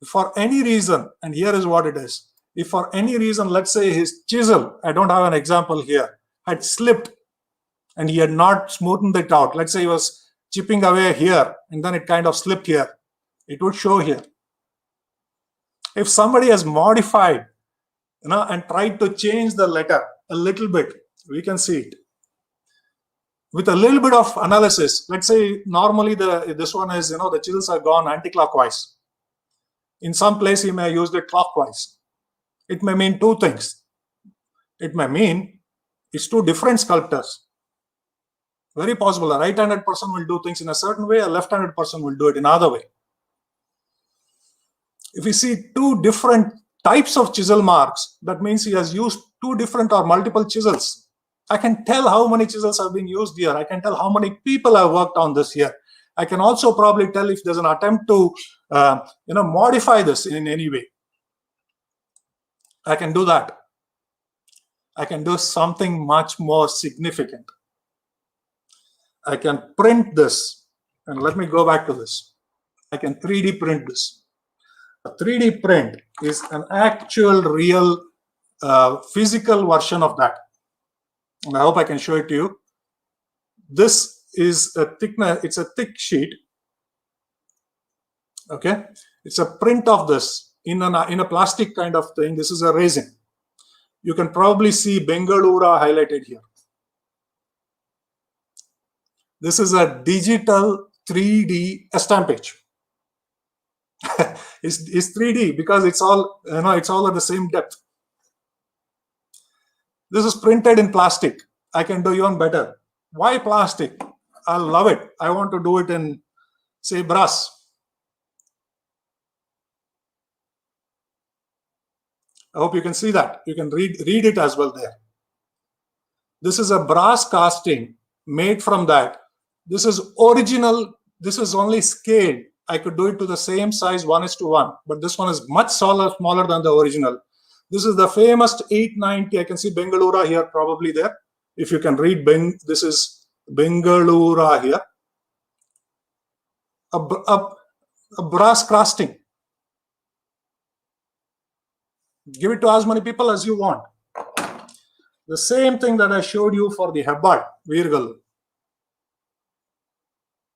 For any reason, and here is what it is. If for any reason, let's say his chisel, I don't have an example here, had slipped and he had not smoothened it out. Let's say he was chipping away here and then it kind of slipped here. It would show here. If somebody has modified, and tried to change the letter a little bit, we can see it. With a little bit of analysis, let's say normally this one is, the chisels are gone anti-clockwise. In some place he may have used it clockwise. It may mean two things. It may mean it's two different sculptors. Very possible. A right-handed person will do things in a certain way, a left-handed person will do it in another way. If we see two different types of chisel marks, that means he has used two different or multiple chisels. I can tell how many chisels have been used here. I can tell how many people have worked on this here. I can also probably tell if there's an attempt to modify this in any way. I can do that. I can do something much more significant. I can print this, and let me go back to this. I can 3D print this. A 3D print is an actual, real, physical version of that. And I hope I can show it to you. This is a thickness. It's a thick sheet. Okay, it's a print of this in a plastic kind of thing. This is a resin. You can probably see Bengaluru highlighted here. This is a digital 3D estampage. It's 3D because it's all it's all at the same depth. This is printed in plastic. I can do even better. Why plastic? I love it. I want to do it in, say, brass. I hope you can see that. You can read it as well there. This is a brass casting made from that. This is original. This is only scaled. I could do it to the same size 1:1, but this one is much smaller than the original. This is the famous 890. I can see Bengaluru here, probably there. If you can read, this is Bengaluru here. A brass casting. Give it to as many people as you want. The same thing that I showed you for the Hebbal Virgal.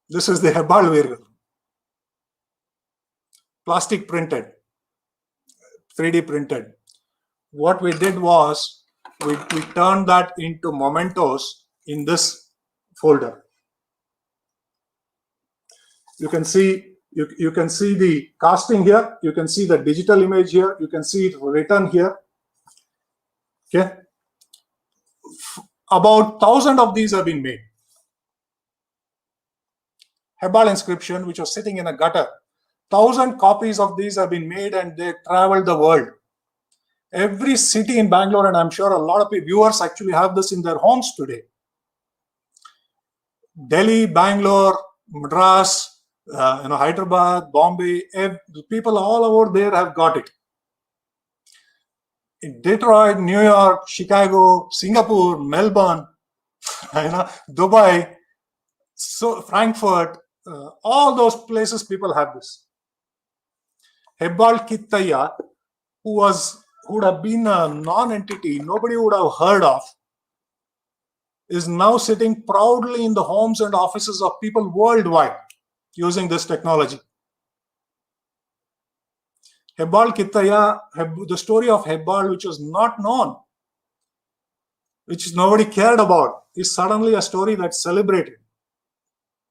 This is the Hebbal Virgal. Plastic printed, 3D printed. What we did was we turned that into mementos in this folder. You can see the casting here. You can see the digital image here. You can see it written here. Okay. About 1,000 of these have been made. Hebbal inscription, which was sitting in a gutter. 1,000 copies of these have been made and they traveled the world. Every city in Bangalore, and I'm sure a lot of viewers actually have this in their homes today. Delhi, Bangalore, Madras, Hyderabad, Bombay, people all over there have got it. In Detroit, New York, Chicago, Singapore, Melbourne, Dubai, Frankfurt, all those places people have this. Hebbal Kittaya, who would have been a non-entity, nobody would have heard of, is now sitting proudly in the homes and offices of people worldwide using this technology. Hebbal Kittaya, the story of Hebbal, which was not known, which nobody cared about, is suddenly a story that's celebrated.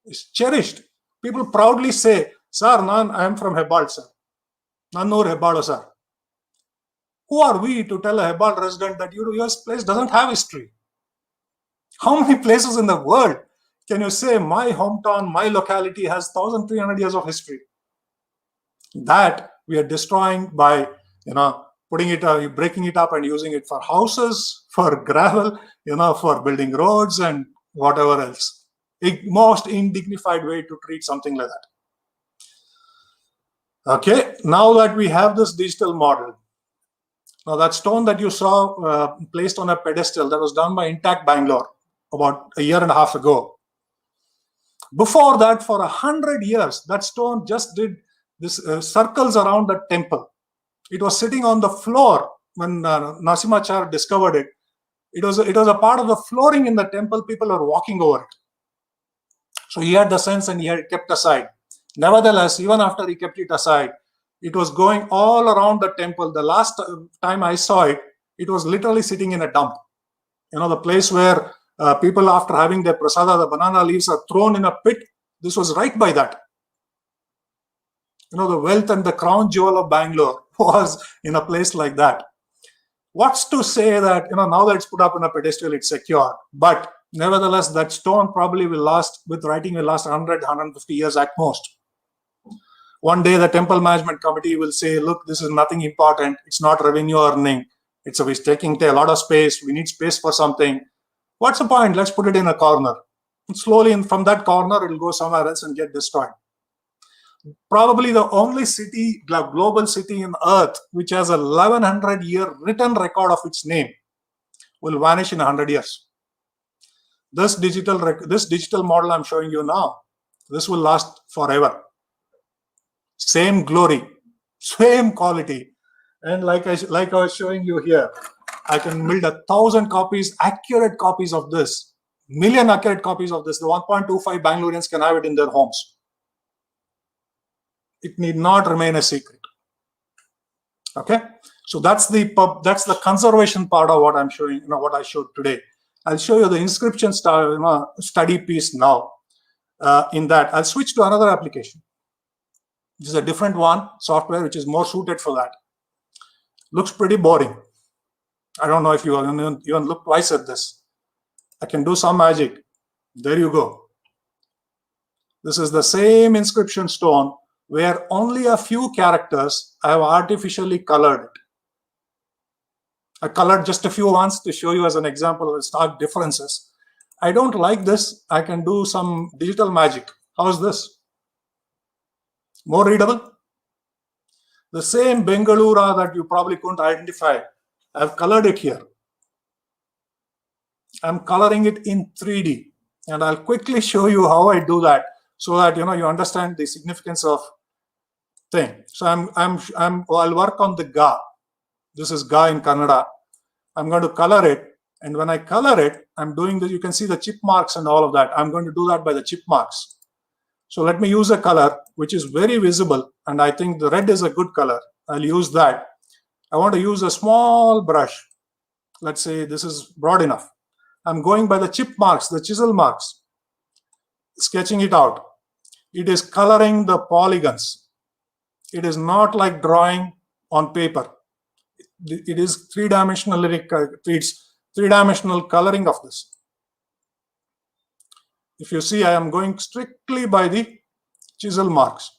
It's cherished. People proudly say, "Sir, I am from Hebbal, sir. Nannur Hebbal, sir." Who are we to tell a Hebbal resident that your place doesn't have history? How many places in the world can you say my hometown, my locality has 1,300 years of history? That we are destroying by breaking it up and using it for houses, for gravel, for building roads and whatever else. A most indignified way to treat something like that. Okay, now that we have this digital model, now that stone that you saw placed on a pedestal, that was done by Intact Bangalore about a year and a half ago. Before that, for 100 years, that stone just did this circles around the temple. It was sitting on the floor when Narasimhachar discovered it. It was a part of the flooring in the temple. People were walking over it. So he had the sense and he had it kept aside. Nevertheless, even after he kept it aside, it was going all around the temple. The last time I saw it, it was literally sitting in a dump. The place where people, after having their prasada, the banana leaves, are thrown in a pit. This was right by that. The wealth and the crown jewel of Bangalore was in a place like that. What's to say that, now that it's put up in a pedestal, it's secure. But nevertheless, that stone probably will last, with writing, will last 100, 150 years at most. One day, the temple management committee will say, look, this is nothing important. It's not revenue earning. It's taking a lot of space. We need space for something. What's the point? Let's put it in a corner. And slowly, from that corner, it will go somewhere else and get destroyed. Probably the only city, global city in Earth, which has a 1100-year written record of its name, will vanish in 100 years. This digital model I'm showing you now, this will last forever. Same glory, same quality. And like I was showing you here, I can build 1,000 copies, accurate copies of this, million accurate copies of this. The 1.25 Bangaloreans can have it in their homes. It need not remain a secret. Okay, so that's the conservation part of what I'm showing. What I showed today. I'll show you the inscription study piece now. In that, I'll switch to another application. This is a different software which is more suited for that. Looks pretty boring. I don't know if you even look twice at this. I can do some magic. There you go. This is the same inscription stone where only a few characters I have artificially colored it. I colored just a few ones to show you as an example of stark differences. I don't like this. I can do some digital magic. How's this? More readable? The same Bengaluru that you probably couldn't identify, I've colored it here. I'm coloring it in 3D, and I'll quickly show you how I do that so that you understand the significance of thing. So I'll work on the ga. This is ga in Kannada. I'm going to color it, and when I color it, I'm doing this. You can see the chip marks and all of that. I'm going to do that by the chip marks. So let me use a color which is very visible, and I think the red is a good color. I'll use that. I want to use a small brush. Let's say this is broad enough. I'm going by the chip marks, the chisel marks, sketching it out. It is coloring the polygons. It is not like drawing on paper. It is three-dimensional coloring of this. If you see, I am going strictly by the chisel marks.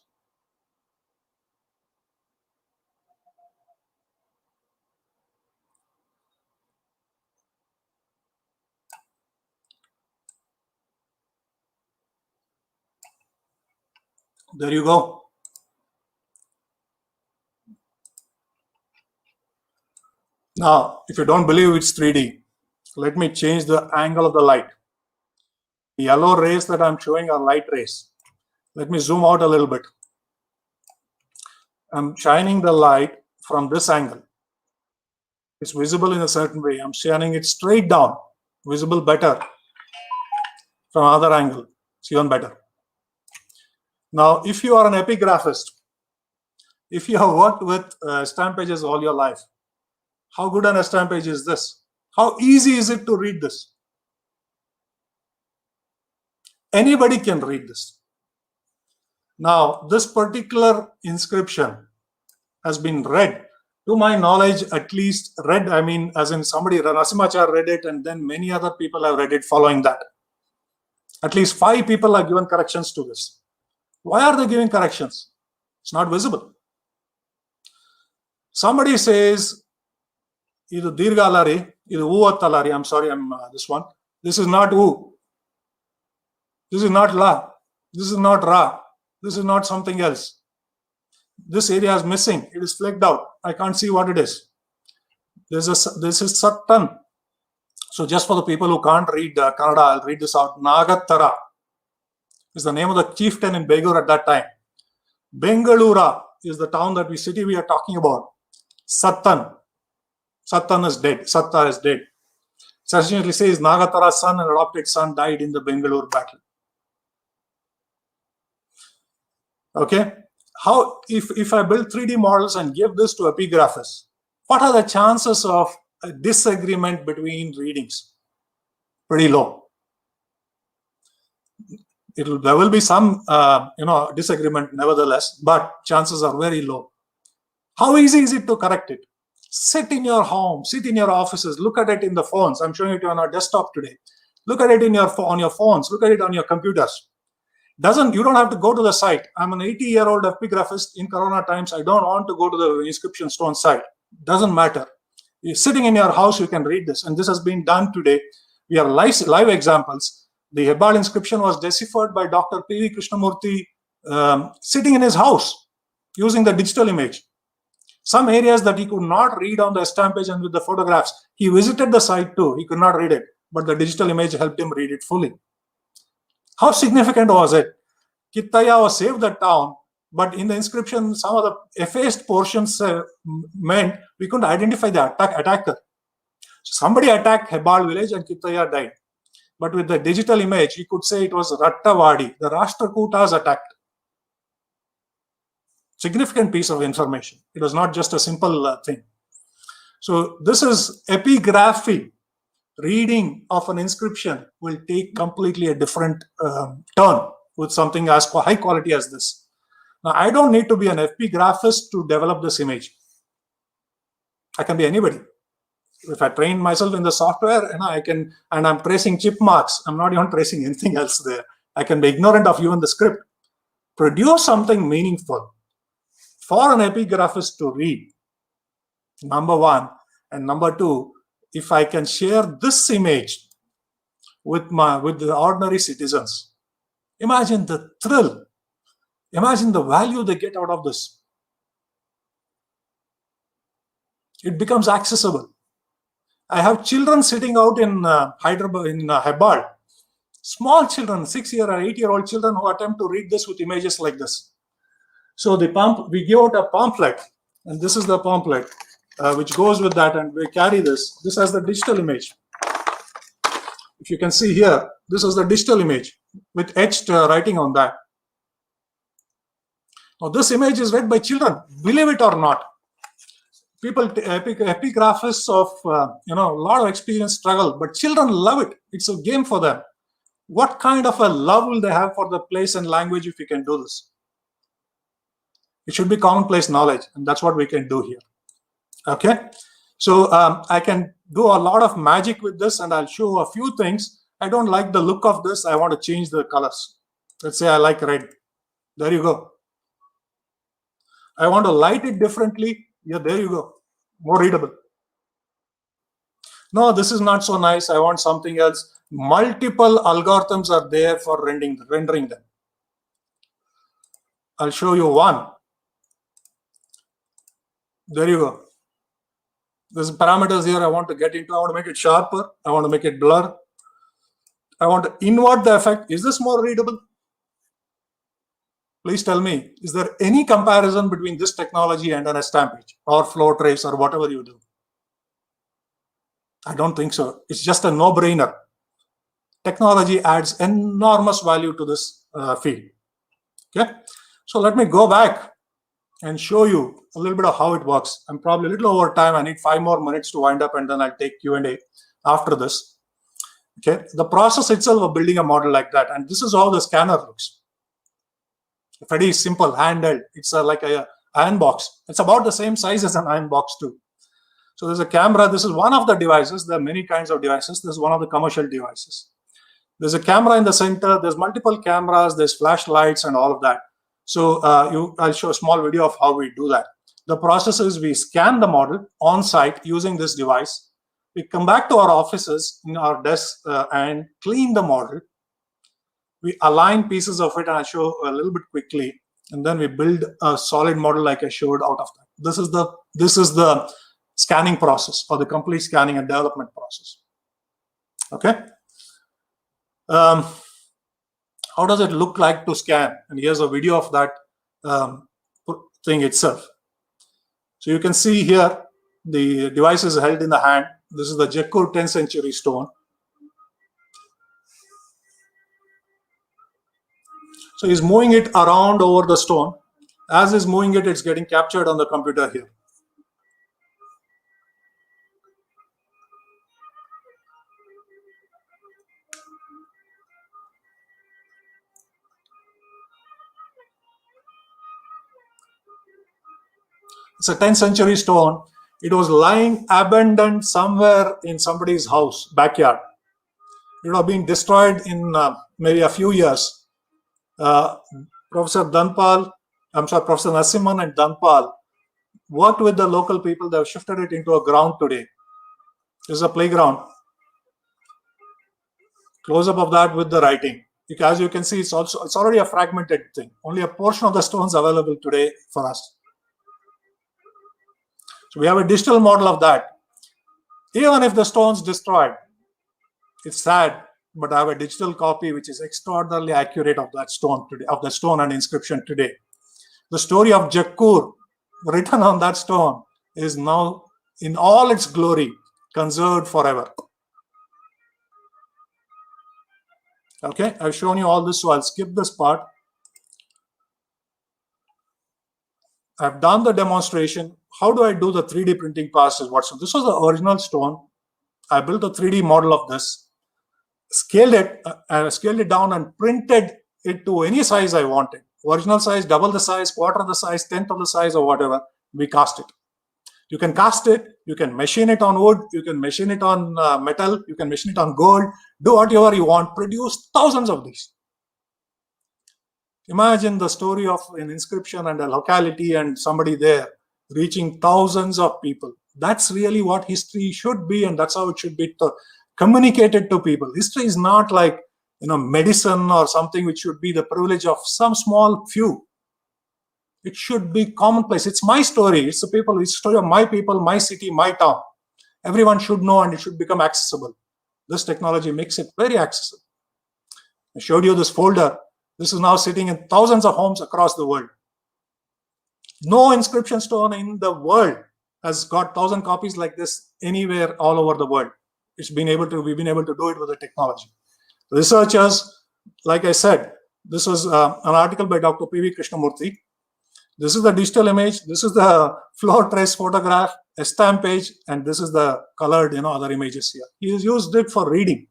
There you go. Now, if you don't believe it's 3D, let me change the angle of the light. The yellow rays that I'm showing are light rays. Let me zoom out a little bit. I'm shining the light from this angle. It's visible in a certain way. I'm shining it straight down, visible better from another angle. It's even better. Now, if you are an epigraphist, if you have worked with stamp pages all your life, how good an stamp page is this? How easy is it to read this? Anybody can read this. Now, this particular inscription has been read, to my knowledge, at least read, I mean, as in somebody, Narasimhachar read it, and then many other people have read it following that. At least 5 people have given corrections to this. Why are they giving corrections? It's not visible. Somebody says, idu dirgalari, idu uvattalari, I'm sorry, this one. This is not u. This is not la. This is not ra. This is not something else. This area is missing. It is flecked out. I can't see what it is. This is Sattan. So just for the people who can't read Kannada, I'll read this out. Nagattara is the name of the chieftain in Bangalore at that time. Bengaluru is the town city we are talking about. Sattan. Sattan is dead. Satta is dead. It essentially says Nagattara's son and adopted son died in the Bengaluru battle. Okay. How, if I build 3D models and give this to epigraphists, what are the chances of a disagreement between readings? Pretty low. There will be some disagreement nevertheless, but chances are very low. How easy is it to correct it? Sit in your home, sit in your offices, look at it in the phones. I'm showing it on our desktop today. Look at it on your phones, look at it on your computers. You don't have to go to the site. I'm an 80-year-old epigraphist in Corona times. I don't want to go to the Inscription Stones site. Doesn't matter. You're sitting in your house, you can read this. And this has been done today. We have live examples. The Hebbal inscription was deciphered by Dr. P.V. Krishnamurthy sitting in his house using the digital image. Some areas that he could not read on the stamp page and with the photographs, he visited the site too. He could not read it, but the digital image helped him read it fully. How significant was it? Kittaya was saved the town, but in the inscription, some of the effaced portions meant we couldn't identify the attacker. So somebody attacked Hebbal village and Kittaya died. But with the digital image, we could say it was Rattavadi. The Rashtrakutas attacked. Significant piece of information. It was not just a simple thing. So this is epigraphy. Reading of an inscription will take completely a different turn with something as high quality as this. Now, I don't need to be an epigraphist to develop this image. I can be anybody. If I train myself in the software, and I'm tracing chip marks, I'm not even tracing anything else there. I can be ignorant of even the script. Produce something meaningful for an epigraphist to read, number one. And number two, if I can share this image with the ordinary citizens, imagine the thrill, imagine the value they get out of this. It becomes accessible. I have children sitting out in Hyderabad, in Hebbal. Small children, 6-year or 8-year-old children who attempt to read this with images like this. So we give out a pamphlet, and this is the pamphlet which goes with that, and we carry this. This has the digital image. If you can see here, this is the digital image with etched writing on that. Now, this image is read by children, believe it or not. People, epigraphists of a lot of experience struggle, but children love it. It's a game for them. What kind of a love will they have for the place and language if we can do this? It should be commonplace knowledge, and that's what we can do here. Okay, so I can do a lot of magic with this, and I'll show a few things. I don't like the look of this. I want to change the colors. Let's say I like red. There you go. I want to light it differently. Yeah, there you go. More readable. No, this is not so nice. I want something else. Multiple algorithms are there for rendering them. I'll show you one. There you go. There's parameters here I want to get into. I want to make it sharper. I want to make it blur. I want to invert the effect. Is this more readable? Please tell me, is there any comparison between this technology and an stamp page or flow trace or whatever you do? I don't think so. It's just a no-brainer. Technology adds enormous value to this field. Okay, so let me go back and show you a little bit of how it works. I'm probably a little over time. I need 5 more minutes to wind up, and then I'll take Q&A after this. Okay, the process itself of building a model like that, and this is how the scanner looks. Pretty simple, handheld. It's like a iron box. It's about the same size as an iron box too. So there's a camera. This is one of the devices. There are many kinds of devices. This is one of the commercial devices. There's a camera in the center. There's multiple cameras. There's flashlights and all of that. So I'll show a small video of how we do that. The process is we scan the model on site using this device. We come back to our offices in our desk and clean the model. We align pieces of it, and I'll show a little bit quickly. And then we build a solid model like I showed out of that. This is the scanning process, or the complete scanning and development process. Okay. How does it look like to scan? And here's a video of that thing itself. So you can see here the device is held in the hand. This is the Jaipur 10th century stone. So he's moving it around over the stone. As he's moving it, it's getting captured on the computer here. It's a 10th century stone. It was lying abandoned somewhere in somebody's house, backyard. It would have been destroyed in maybe a few years. Professor Narasimhan and Dhanpal worked with the local people. They have shifted it into a ground today. This is a playground. Close up of that with the writing. As you can see, it's already a fragmented thing. Only a portion of the stones available today for us. So we have a digital model of that. Even if the stone's destroyed, it's sad, but I have a digital copy which is extraordinarily accurate of that stone today, of the stone and inscription today. The story of Jaipur written on that stone is now in all its glory conserved forever. Okay, I've shown you all this, so I'll skip this part. I've done the demonstration. How do I do the 3D printing process? This was the original stone. I built a 3D model of this, scaled it down, and printed it to any size I wanted. Original size, double the size, quarter the size, tenth of the size, or whatever. We cast it. You can cast it. You can machine it on wood. You can machine it on metal. You can machine it on gold. Do whatever you want. Produce thousands of these. Imagine the story of an inscription and a locality and somebody there reaching thousands of people. That's really what history should be, and that's how it should be communicated to people. History is not like medicine or something which should be the privilege of some small few. It should be commonplace. It's my story. It's the story of my people, my city, my town. Everyone should know, and it should become accessible. This technology makes it very accessible. I showed you this folder. This is now sitting in thousands of homes across the world. No inscription stone in the world has got 1,000 copies like this anywhere all over the world. We've been able to do it with the technology. Researchers, like I said, this was an article by Dr. P.V. Krishnamurthy. This is the digital image. This is the floor trace photograph, a stamp page, and this is the colored, other images here. He has used it for reading.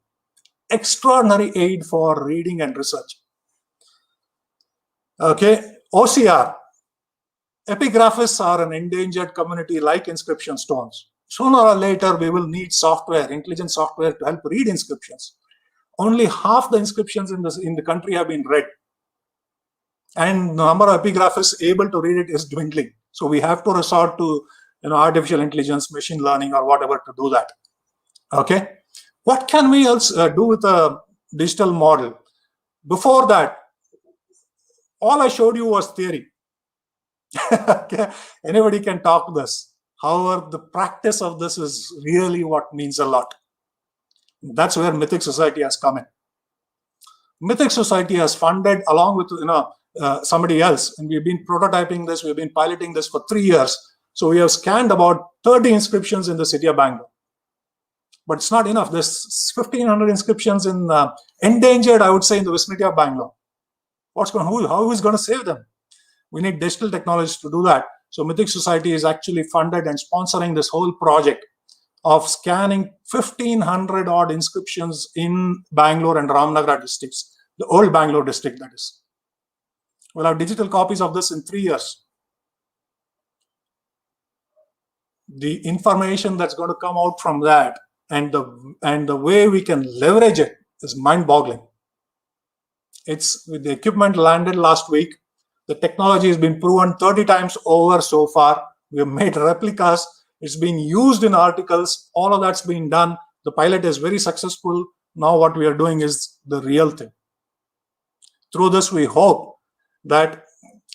Extraordinary aid for reading and research. Okay, OCR. Epigraphists are an endangered community like inscription stones. Sooner or later, we will need software, intelligent software to help read inscriptions. Only half the inscriptions in the country have been read. And the number of epigraphists able to read it is dwindling. So we have to resort to artificial intelligence, machine learning, or whatever to do that. Okay. What can we else do with a digital model? Before that, all I showed you was theory. Okay. Anybody can talk this. However, the practice of this is really what means a lot. That's where Mythic Society has come in. Mythic Society has funded, along with somebody else, and we've been prototyping this, we've been piloting this for 3 years. So we have scanned about 30 inscriptions in the city of Bangalore. But it's not enough. There's 1,500 inscriptions in endangered, I would say, in the vicinity of Bangalore. How is going to save them? We need digital technologies to do that. So Mythic Society is actually funded and sponsoring this whole project of scanning 1,500 odd inscriptions in Bangalore and Ramnagar districts, the old Bangalore district, that is. We'll have digital copies of this in 3 years. The information that's going to come out from that and the way we can leverage it is mind-boggling. It's with the equipment landed last week. The technology has been proven 30 times over so far. We have made replicas. It's been used in articles. All of that's been done. The pilot is very successful. Now what we are doing is the real thing. Through this, we hope that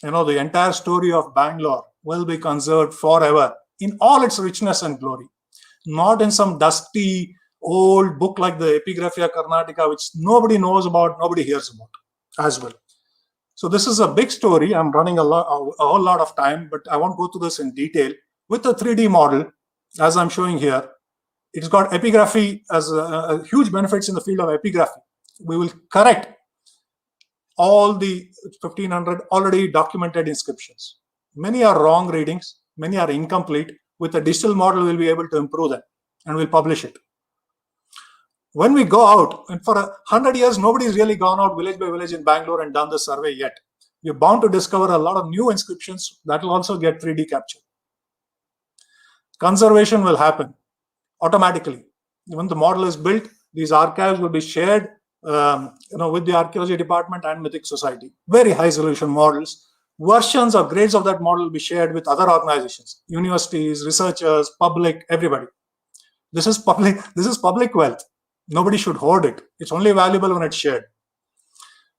the entire story of Bangalore will be conserved forever in all its richness and glory, not in some dusty old book like the Epigraphia Karnatica, which nobody knows about, nobody hears about as well. So this is a big story. I'm running a whole lot of time, but I won't go through this in detail. With the 3D model, as I'm showing here, it's got epigraphy as a huge benefits in the field of epigraphy. We will correct all the 1,500 already documented inscriptions. Many are wrong readings, many are incomplete. With a digital model, we'll be able to improve them and we'll publish it. When we go out, and for 100 years, nobody's really gone out village by village in Bangalore and done the survey yet. We're bound to discover a lot of new inscriptions that will also get 3D captured. Conservation will happen automatically. When the model is built, these archives will be shared with the archaeology department and Mythic Society. Very high resolution models. Versions or grades of that model will be shared with other organizations, universities, researchers, public, everybody. This is public wealth. Nobody should hoard it. It's only valuable when it's shared.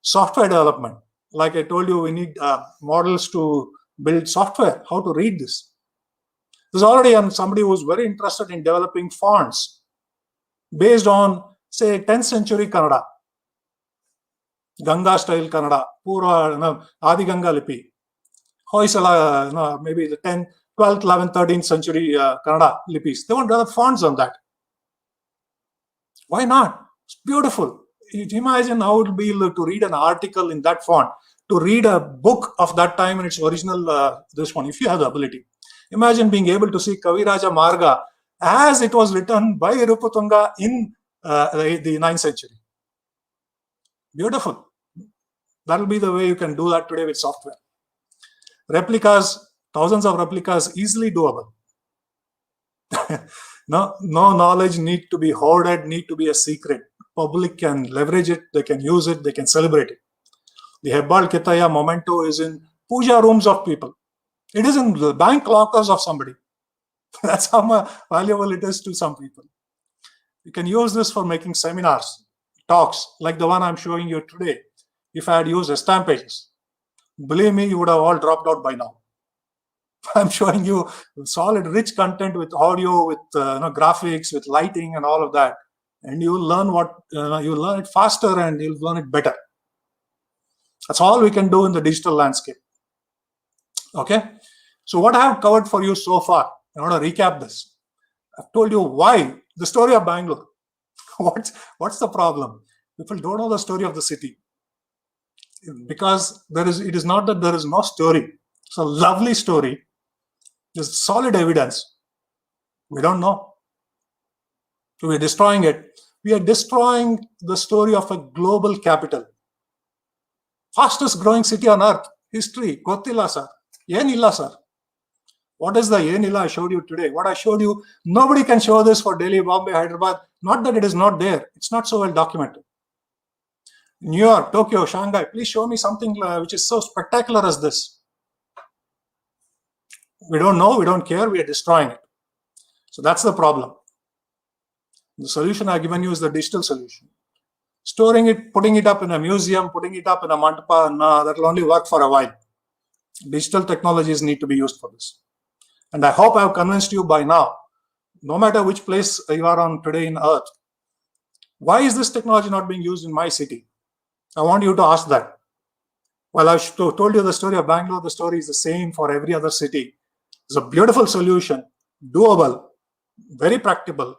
Software development. Like I told you, we need models to build software, how to read this. There's already somebody who's very interested in developing fonts based on, say, 10th century Kannada, Ganga style Kannada, Pura, Adi Ganga Lipi, Hoysala, maybe the 10th, 12th, 11th, 13th century Kannada Lipis. They want to develop fonts on that. Why not? It's beautiful. Imagine how it would be to read an article in that font, to read a book of that time in its original, this one, if you have the ability. Imagine being able to see Kaviraja Marga as it was written by Virupatunga in the 9th century. Beautiful. That will be the way you can do that today with software. Replicas, thousands of replicas, easily doable. No knowledge need to be hoarded, need to be a secret. Public can leverage it, they can use it, they can celebrate it. The Hebbal Ketaya memento is in puja rooms of people. It is in the bank lockers of somebody. That's how valuable it is to some people. You can use this for making seminars, talks, like the one I'm showing you today. If I had used stamp pages, believe me, you would have all dropped out by now. I'm showing you solid, rich content with audio, with graphics, with lighting, and all of that, and you will learn you learn it faster and you'll learn it better. That's all we can do in the digital landscape. Okay, so what I have covered for you so far, I want to recap this. I've told you why the story of Bangalore. What's the problem? People don't know the story of the city because it is not that there is no story. It's a lovely story. There's solid evidence. We don't know. So we're destroying it. We are destroying the story of a global capital. Fastest growing city on earth. History. Gottilla, sir. Yenilla, sir. What is the Yenilla I showed you today? What I showed you, nobody can show this for Delhi, Bombay, Hyderabad. Not that it is not there. It's not so well documented. New York, Tokyo, Shanghai. Please show me something which is so spectacular as this. We don't know. We don't care. We are destroying it. So that's the problem. The solution I've given you is the digital solution. Storing it, putting it up in a museum, putting it up in a mandapa, that will only work for a while. Digital technologies need to be used for this. And I hope I've convinced you by now, no matter which place you are on today in Earth, why is this technology not being used in my city? I want you to ask that. Well, I've told you the story of Bangalore. The story is the same for every other city. It's a beautiful solution, doable, very practical,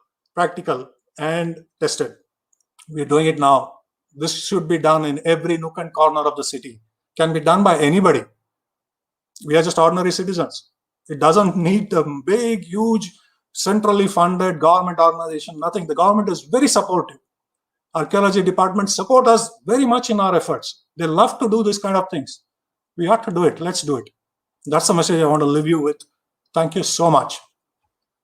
and tested. We're doing it now. This should be done in every nook and corner of the city. Can be done by anybody. We are just ordinary citizens. It doesn't need a big, huge, centrally funded government organization, nothing. The government is very supportive. Archaeology departments support us very much in our efforts. They love to do this kind of things. We have to do it. Let's do it. That's the message I want to leave you with. Thank you so much.